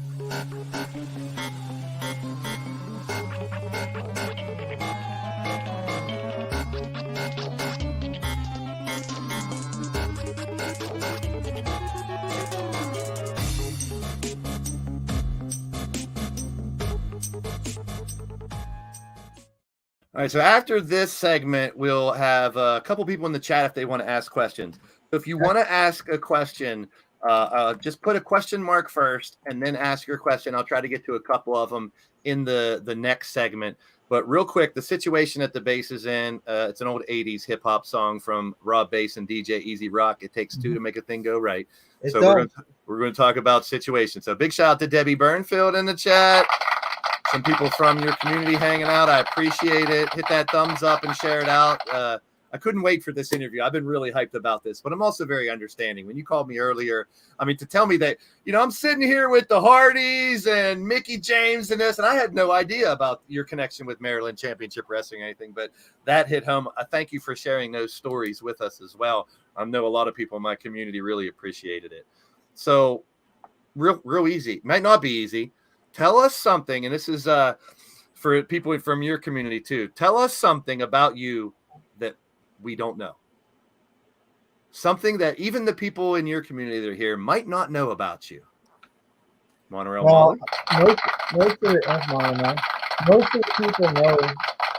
All right, so after this segment, we'll have a couple people in the chat if they want to ask questions. So if you want to ask a question, just put a question mark first and then ask your question. I'll try to get to a couple of them in the next segment. But real quick, the situation that the bass is in, it's an old 80s hip-hop song from Rob Bass and DJ Easy Rock. It takes two to make a thing go right. So we're going to talk about situations. So big shout out to Debbie Burnfield in the chat. Some people from your community hanging out. I appreciate it. Hit that thumbs up and share it out. I couldn't wait for this interview. I've been really hyped about this, but I'm also very understanding. When you called me earlier, to tell me that, I'm sitting here with the Hardys and Mickey James and this, and I had no idea about your connection with Maryland Championship Wrestling or anything, but that hit home. I thank you for sharing those stories with us as well. I know a lot of people in my community really appreciated it. So real easy. Might not be easy. Tell us something, and this is for people from your community too. Tell us something about you that we don't know. Something that even the people in your community that are here might not know about you. Monorail. Well, most of the people know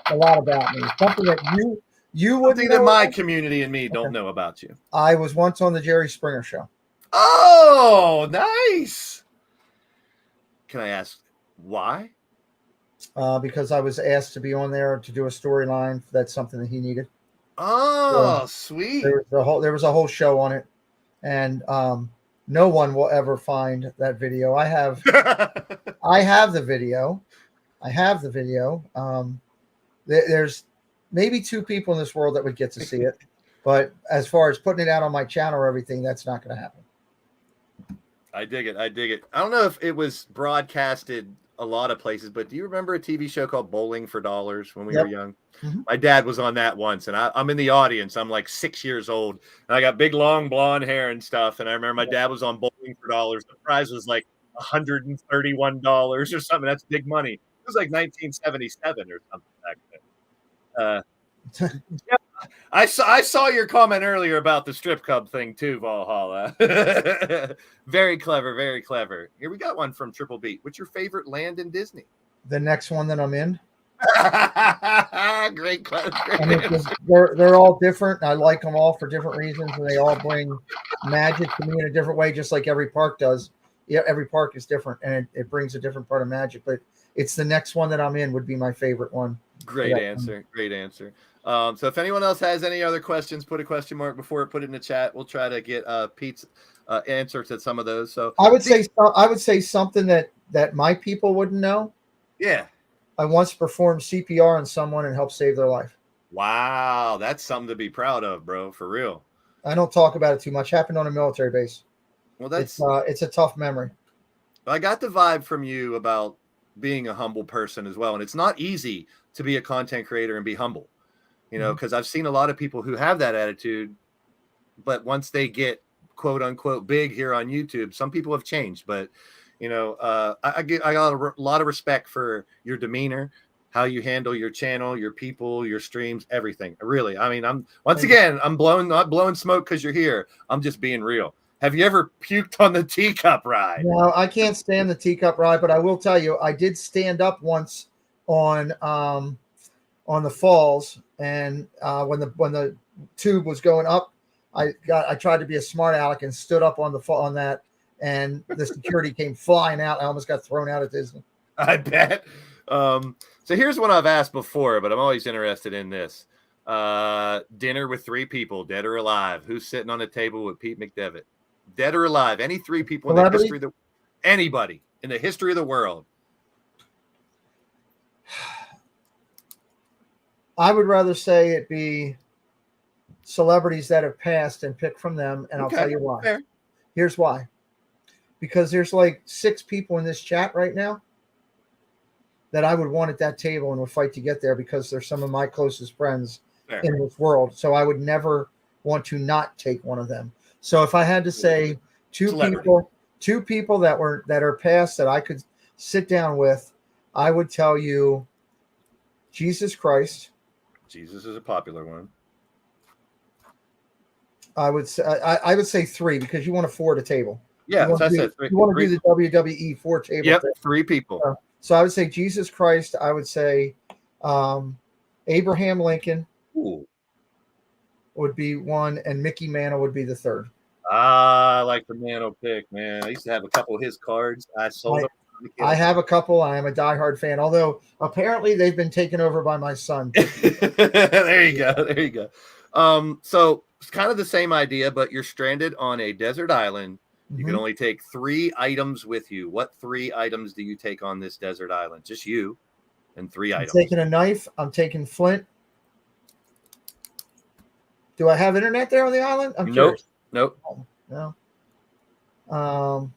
a lot about me. Something that you wouldn't something know that my community and me don't know about you. I was once on the Jerry Springer show. Oh, nice. Can I ask why? Because I was asked to be on there to do a storyline. That's something that he needed. Oh, so sweet. There was a whole show on it, and no one will ever find that video. I have the video. There's maybe two people in this world that would get to see it, but as far as putting it out on my channel or everything, that's not going to happen. I dig it. I don't know if it was broadcasted a lot of places, but do you remember a TV show called Bowling for Dollars when we were young? Mm-hmm. My dad was on that once, and I'm in the audience. I'm like 6 years old, and I got big, long blonde hair and stuff. And I remember my dad was on Bowling for Dollars. The prize was like $131 or something. That's big money. It was like 1977 or something back then. I saw your comment earlier about the strip club thing too, Valhalla. Very clever, very clever. Here we got one from Triple B. What's your favorite land in Disney? The next one that I'm in. Great, great I mean, answer. they're all different. I like them all for different reasons, and they all bring magic to me in a different way, just like every park does. Yeah, every park is different, and it brings a different part of magic. But it's the next one that I'm in would be my favorite one. Great answer. Great answer. So if anyone else has any other questions, put a question mark before it, put it in the chat. We'll try to get Pete's answer to some of those. So I would say something that my people wouldn't know. Yeah. I once performed CPR on someone and helped save their life. Wow, that's something to be proud of, bro. For real. I don't talk about it too much. Happened on a military base. Well, that's it's a tough memory. I got the vibe from you about being a humble person as well, and it's not easy to be a content creator and be humble, you know, because I've seen a lot of people who have that attitude, but once they get quote unquote big here on YouTube, some people have changed. But you know, I got a lot of respect for your demeanor, how you handle your channel, your people, your streams, everything. Really, I mean, I'm not blowing smoke because you're here. I'm just being real. Have you ever puked on the teacup ride? No, I can't stand the teacup ride, but I will tell you, I did stand up once on the falls, and when the tube was going up, I tried to be a smart aleck and stood up on that, and the security came flying out. I almost got thrown out at Disney. I bet. So here's one I've asked before, but I'm always interested in this. Dinner with 3 people, dead or alive. Who's sitting on the table with Pete McDevitt? Dead or alive? Any 3 people in the history of anybody in the history of the world? I would rather say it be celebrities that have passed and pick from them, and I'll tell you why. Fair. Here's why. Because there's like 6 people in this chat right now that I would want at that table and would fight to get there because they're some of my closest friends in this world. So I would never want to not take one of them. So if I had to say 2 people that are past that I could sit down with, I would tell you Jesus Christ. Jesus is a popular one. I would say 3 because you want to 4 at a table. Yeah, you want to do the WWE 4 table. Yep, 3 people. So I would say Jesus Christ. I would say Abraham Lincoln would be 1, and Mickey Mantle would be the 3rd. I like the Mantle pick, man. I used to have a couple of his cards. I sold them. I have a couple. I am a diehard fan, although apparently they've been taken over by my son. There you go. There you go. So it's kind of the same idea, but you're stranded on a desert island. You can only take 3 items with you. What 3 items do you take on this desert island? Just you and 3 items. I'm taking a knife. I'm taking flint. Do I have internet there on the island? I'm curious. Nope. No.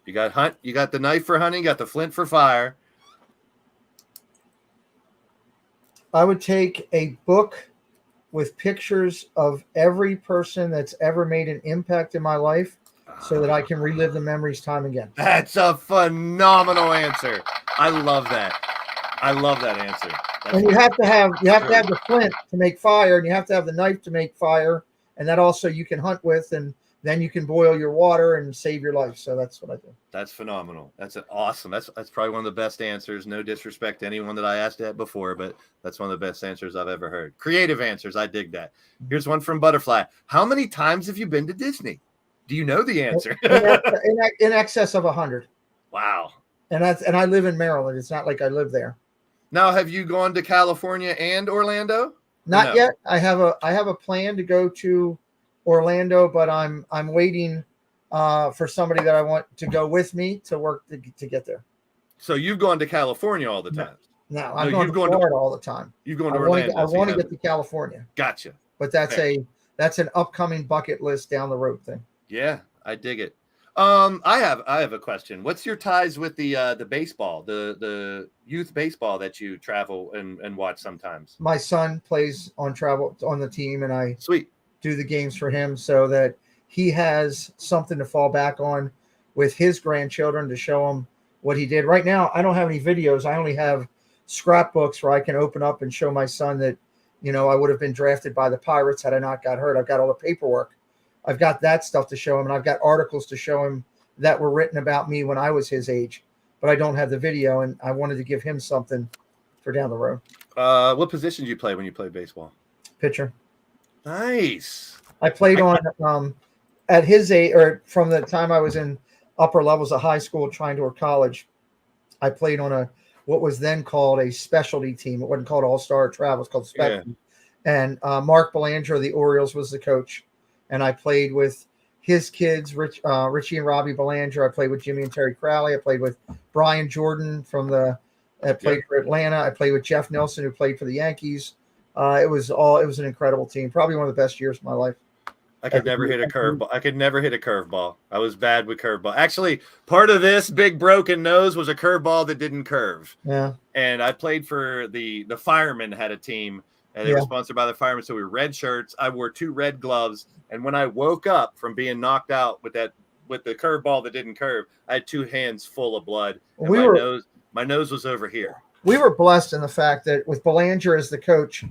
You got You got the knife for hunting. You got the flint for fire. I would take a book with pictures of every person that's ever made an impact in my life, so that I can relive the memories time again. That's a phenomenal answer. I love that. I love that answer. And you have to have the flint to make fire, and you have to have the knife to make fire, and that also you can hunt with, and then you can boil your water and save your life. So that's what I do. That's phenomenal. That's awesome. That's probably one of the best answers. No disrespect to anyone that I asked that before, but that's one of the best answers I've ever heard. Creative answers. I dig that. Here's one from Butterfly. How many times have you been to Disney? Do you know the answer? in excess of 100. Wow. And I live in Maryland. It's not like I live there. Now, have you gone to California and Orlando? Not yet. I have a plan to go to Orlando, but I'm waiting for somebody that I want to go with me to work to get there. So you've gone to California all the time? No, I'm going to Florida all the time. You've gone to Orlando. I want to get to California. Gotcha. But that's an upcoming bucket list down the road thing. Yeah, I dig it. I have a question. What's your ties with the baseball, the youth baseball that you travel and watch sometimes? My son plays on the team, and I Sweet. do the games for him so that he has something to fall back on with his grandchildren to show them what he did. Right now, I don't have any videos. I only have scrapbooks where I can open up and show my son that I would have been drafted by the Pirates had I not got hurt. I've got all the paperwork. I've got that stuff to show him, and I've got articles to show him that were written about me when I was his age, but I don't have the video, and I wanted to give him something for down the road. What position did you play when you played baseball? Pitcher. Nice. I played on at his age, or from the time I was in upper levels of high school trying to work college. I played on what was then called a specialty team. It wasn't called All-Star Travel. It's called specialty. Yeah. And Mark Belanger of the Orioles was the coach. And I played with his kids, Richie and Robbie Belanger. I played with Jimmy and Terry Crowley. I played with Brian Jordan I played for Atlanta. I played with Jeff Nelson, who played for the Yankees. It was an incredible team. Probably one of the best years of my life. I could never hit a curveball. I was bad with curveball. Actually, part of this big broken nose was a curveball that didn't curve. Yeah. And I played for the firemen had a team, and they were sponsored by the firemen. So we were red shirts. I wore 2 red gloves. And when I woke up from being knocked out with the curveball that didn't curve, I had 2 hands full of blood. And my nose was over here. We were blessed in the fact that with Belanger as the coach,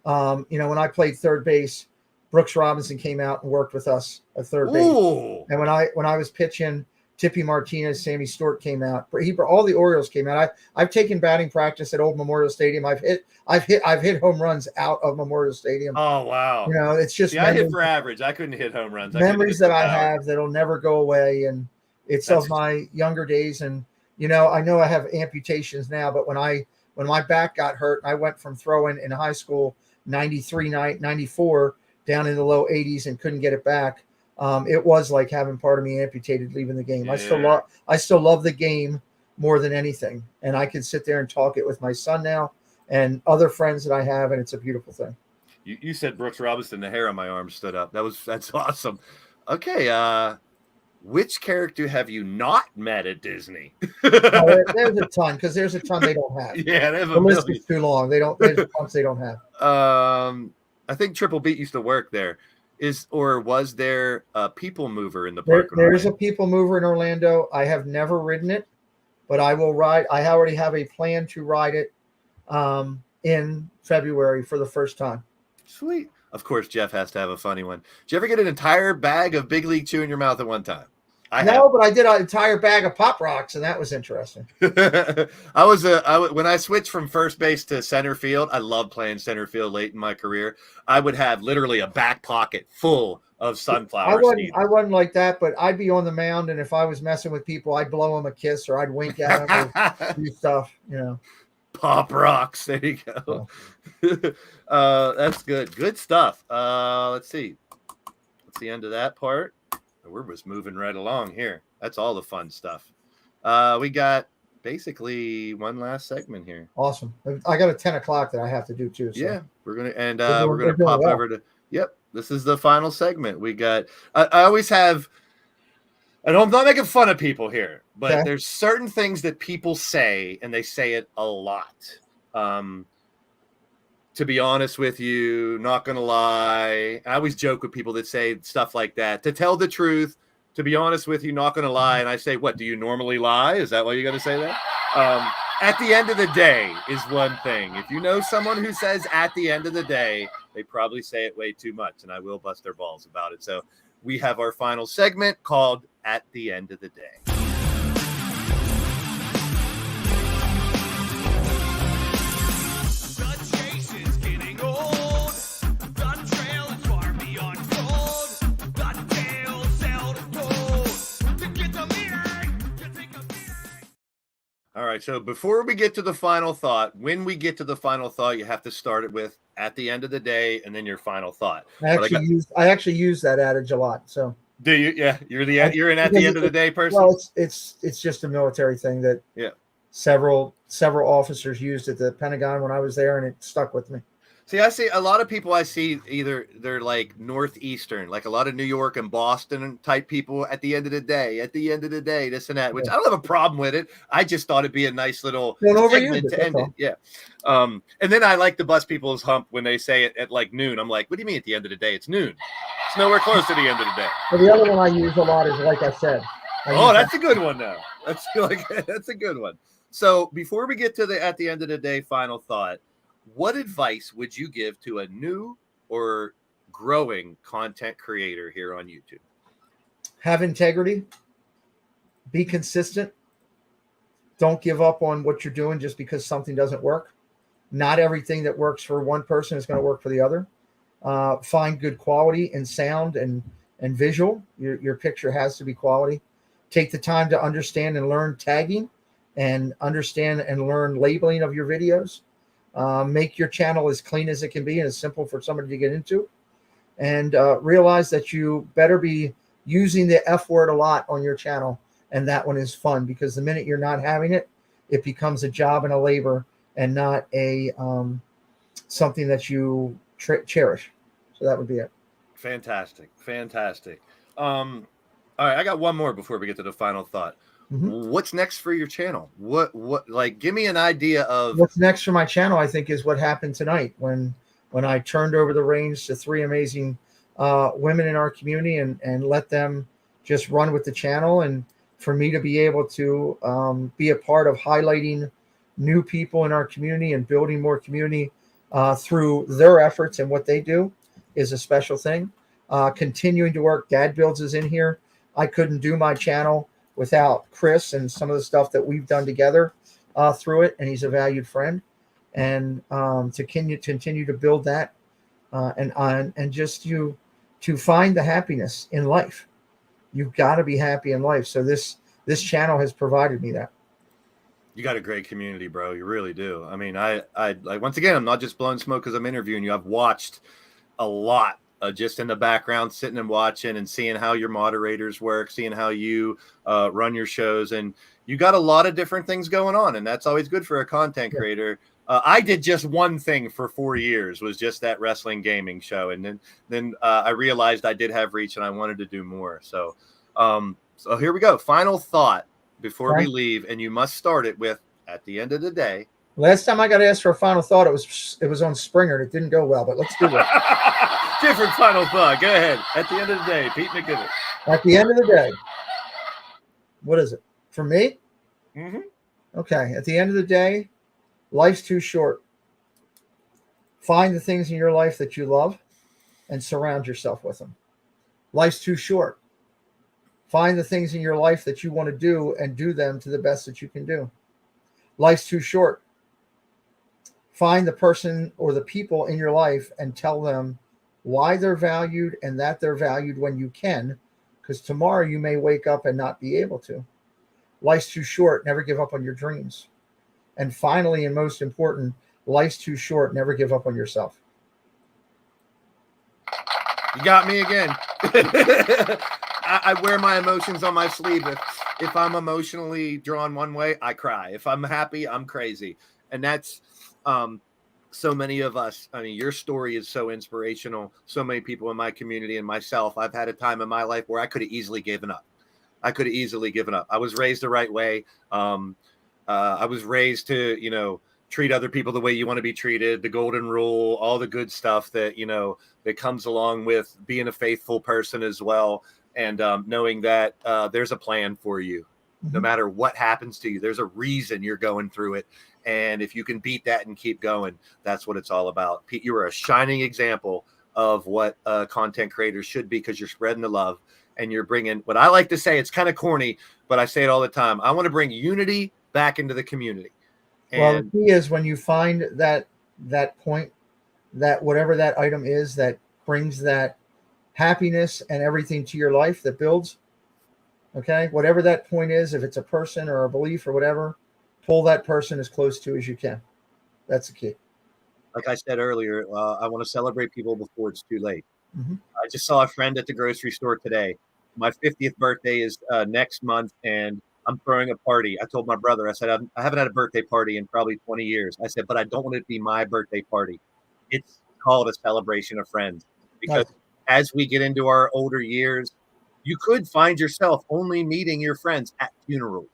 when I played third base, Brooks Robinson came out and worked with us at third base. Ooh. And when I was pitching, Tippy Martinez, Sammy Stewart came out. All the Orioles came out. I've taken batting practice at Old Memorial Stadium. I've hit home runs out of Memorial Stadium. Oh wow! It's just I hit for average. I couldn't hit home runs. Memories that I have that'll never go away, and it's of my younger days. And I know I have amputations now, but when my back got hurt, I went from throwing in high school 93, 94 down in the low 80s and couldn't get it back. It was like having part of me amputated leaving the game. Yeah. I still love the game more than anything. And I can sit there and talk it with my son now and other friends that I have. And it's a beautiful thing. You said Brooks Robinson, the hair on my arm stood up. That's awesome. Okay. Which character have you not met at Disney? There's a ton, because there's a ton they don't have. Yeah, the list is too long. There's a bunch they don't have. I think Triple Beat used to work there. Was there a people mover in the park? There is a people mover in Orlando. I have never ridden it, but I will ride. I already have a plan to ride it in February for the first time. Sweet. Of course, Jeff has to have a funny one. Did you ever get an entire bag of Big League Chew in your mouth at one time? But I did an entire bag of Pop Rocks, and that was interesting. When I switched from first base to center field, I loved playing center field late in my career. I would have literally a back pocket full of sunflower seeds. I wasn't like that, but I'd be on the mound, and if I was messing with people, I'd blow them a kiss or I'd wink at them or do stuff, Pop Rocks. There you go. Yeah. That's good. Good stuff. Let's see. That's the end of that part. We're just moving right along here. That's all the fun stuff. We got basically one last segment here. Awesome. I got a 10 o'clock that I have to do too. So. Yeah, we're gonna pop over to. Yep, this is the final segment. We got. I always have. And I'm not making fun of people here, but there's certain things that people say, and they say it a lot. To be honest with you, not going to lie. I always joke with people that say stuff like that. To tell the truth, to be honest with you, not going to lie. And I say, what, do you normally lie? Is that why you're going to say that? At the end of the day is one thing. If you know someone who says at the end of the day, they probably say it way too much, and I will bust their balls about it. So we have our final segment called At the End of the Day. All right, so before we get to the final thought, when we get to the final thought, you have to start it with at the end of the day and then your final thought. I actually use that adage a lot. So do you? Yeah, you're an at the end of the day person. Well, it's just a military thing that several officers used at the Pentagon when I was there, and it stuck with me. See, I see a lot of people either they're like Northeastern, like a lot of New York and Boston type people at the end of the day, this and that, which I don't have a problem with it. I just thought it'd be a nice little segment to end it. Yeah. And then I like to bust people's hump when they say it at like noon. I'm like, what do you mean at the end of the day? It's noon. It's nowhere close to the end of the day. Well, the other one I use a lot is like I said. That's a good one now. That's a good one. So before we get to the at the end of the day final thought, what advice would you give to a new or growing content creator here on YouTube? Have integrity. Be consistent. Don't give up on what you're doing just because something doesn't work. Not everything that works for one person is going to work for the other. Find good quality in sound and visual. Your picture has to be quality. Take the time to understand and learn tagging and understand and learn labeling of your videos. Make your channel as clean as it can be and as simple for somebody to get into. And realize that you better be using the F word a lot on your channel. And that one is fun, because the minute you're not having it, it becomes a job and a labor and not a something that you cherish. So that would be it. Fantastic. All right, I got one more before we get to the final thought. Mm-hmm. What's next for your channel? What like, give me an idea of what's next for my channel. I think is what happened tonight when I turned over the reins to three amazing women in our community and let them just run with the channel, and for me to be able to be a part of highlighting new people in our community and building more community through their efforts and what they do is a special thing. Continuing to work. Dad Builds is in here. I couldn't do my channel without Chris and some of the stuff that we've done together through it, and he's a valued friend. And to continue to build that and just to find the happiness in life. You've got to be happy in life. So this channel has provided me that. You got a great community, bro. You really do. I mean, I like, once again, I'm not just blowing smoke because I'm interviewing you. I've watched a lot just in the background, sitting and watching and seeing how your moderators work, seeing how you run your shows. And you got a lot of different things going on. And that's always good for a content creator. I did just one thing for 4 years, was just that wrestling gaming show. And then I realized I did have reach and I wanted to do more. So here we go. Final thought before we leave. And you must start it with, at the end of the day. Last time I got asked for a final thought, it was on Springer. It didn't go well, but let's do it. Different final thought. Go ahead. At the end of the day, Pete McDevitt. At the end of the day, what is it? For me? Mm-hmm. Okay. At the end of the day, life's too short. Find the things in your life that you love and surround yourself with them. Life's too short. Find the things in your life that you want to do and do them to the best that you can do. Life's too short. Find the person or the people in your life and tell them why they're valued and that they're valued when you can, because tomorrow you may wake up and not be able to. Life's too short. Never give up on your dreams. And finally, and most important, life's too short. Never give up on yourself. You got me again. I wear my emotions on my sleeve. If I'm emotionally drawn one way, I cry. If I'm happy, I'm crazy. And that's so many of us. I mean, your story is so inspirational. So many people in my community and myself. I've had a time in my life where I could have easily given up. I was raised the right way. I was raised to, treat other people the way you want to be treated, the golden rule, all the good stuff that, that comes along with being a faithful person as well. And knowing that there's a plan for you, no matter what happens to you, there's a reason you're going through it. And if you can beat that and keep going, that's what it's all about. Pete, you are a shining example of what content creators should be, because you're spreading the love and you're bringing what I like to say. It's kind of corny, but I say it all the time. I want to bring unity back into the community. Well, the key is when you find that point, that whatever that item is that brings that happiness and everything to your life that builds, okay, whatever that point is, if it's a person or a belief or whatever, pull that person as close to as you can. That's the key. Like I said earlier, I want to celebrate people before it's too late. Mm-hmm. I just saw a friend at the grocery store today. My 50th birthday is next month, and I'm throwing a party. I told my brother, I said, I haven't had a birthday party in probably 20 years. I said, but I don't want it to be my birthday party. It's called a celebration of friends, because as we get into our older years, you could find yourself only meeting your friends at funerals.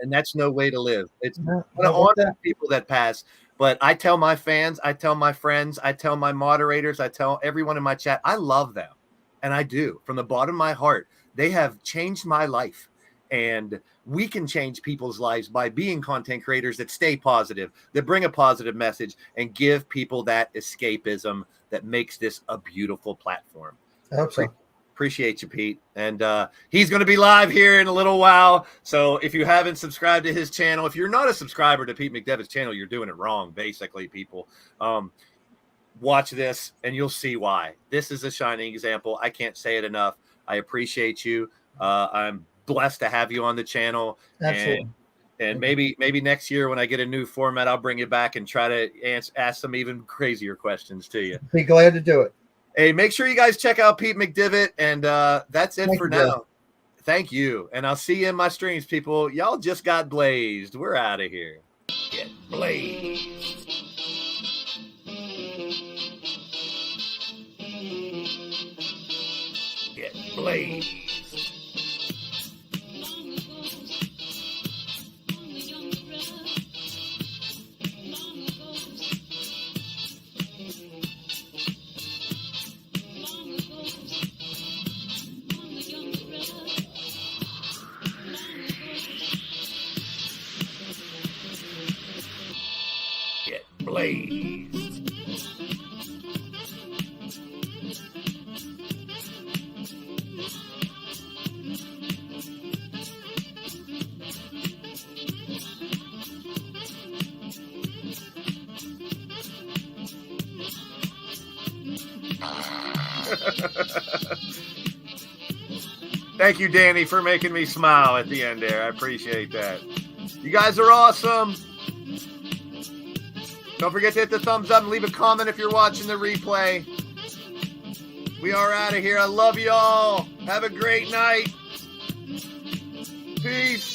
And that's no way to live. It's to honor people that pass. But I tell my fans, I tell my friends, I tell my moderators, I tell everyone in my chat, I love them. And I do. From the bottom of my heart, they have changed my life. And we can change people's lives by being content creators that stay positive, that bring a positive message, and give people that escapism that makes this a beautiful platform. I hope so. Appreciate you, Pete. And he's going to be live here in a little while. So if you haven't subscribed to his channel, if you're not a subscriber to Pete McDevitt's channel, you're doing it wrong, basically, people. Watch this, and you'll see why. This is a shining example. I can't say it enough. I appreciate you. I'm blessed to have you on the channel. Absolutely. And maybe next year when I get a new format, I'll bring you back and try to ask some even crazier questions to you. Be glad to do it. Hey, make sure you guys check out Pete McDevitt, and that's it for now. Bro. Thank you, and I'll see you in my streams, people. Y'all just got blazed. We're out of here. Get blazed. Get blazed. Get blazed. Thank you, Danny, for making me smile at the end there. I appreciate that. You guys are awesome. Don't forget to hit the thumbs up and leave a comment if you're watching the replay. We are out of here. I love y'all. Have a great night. Peace.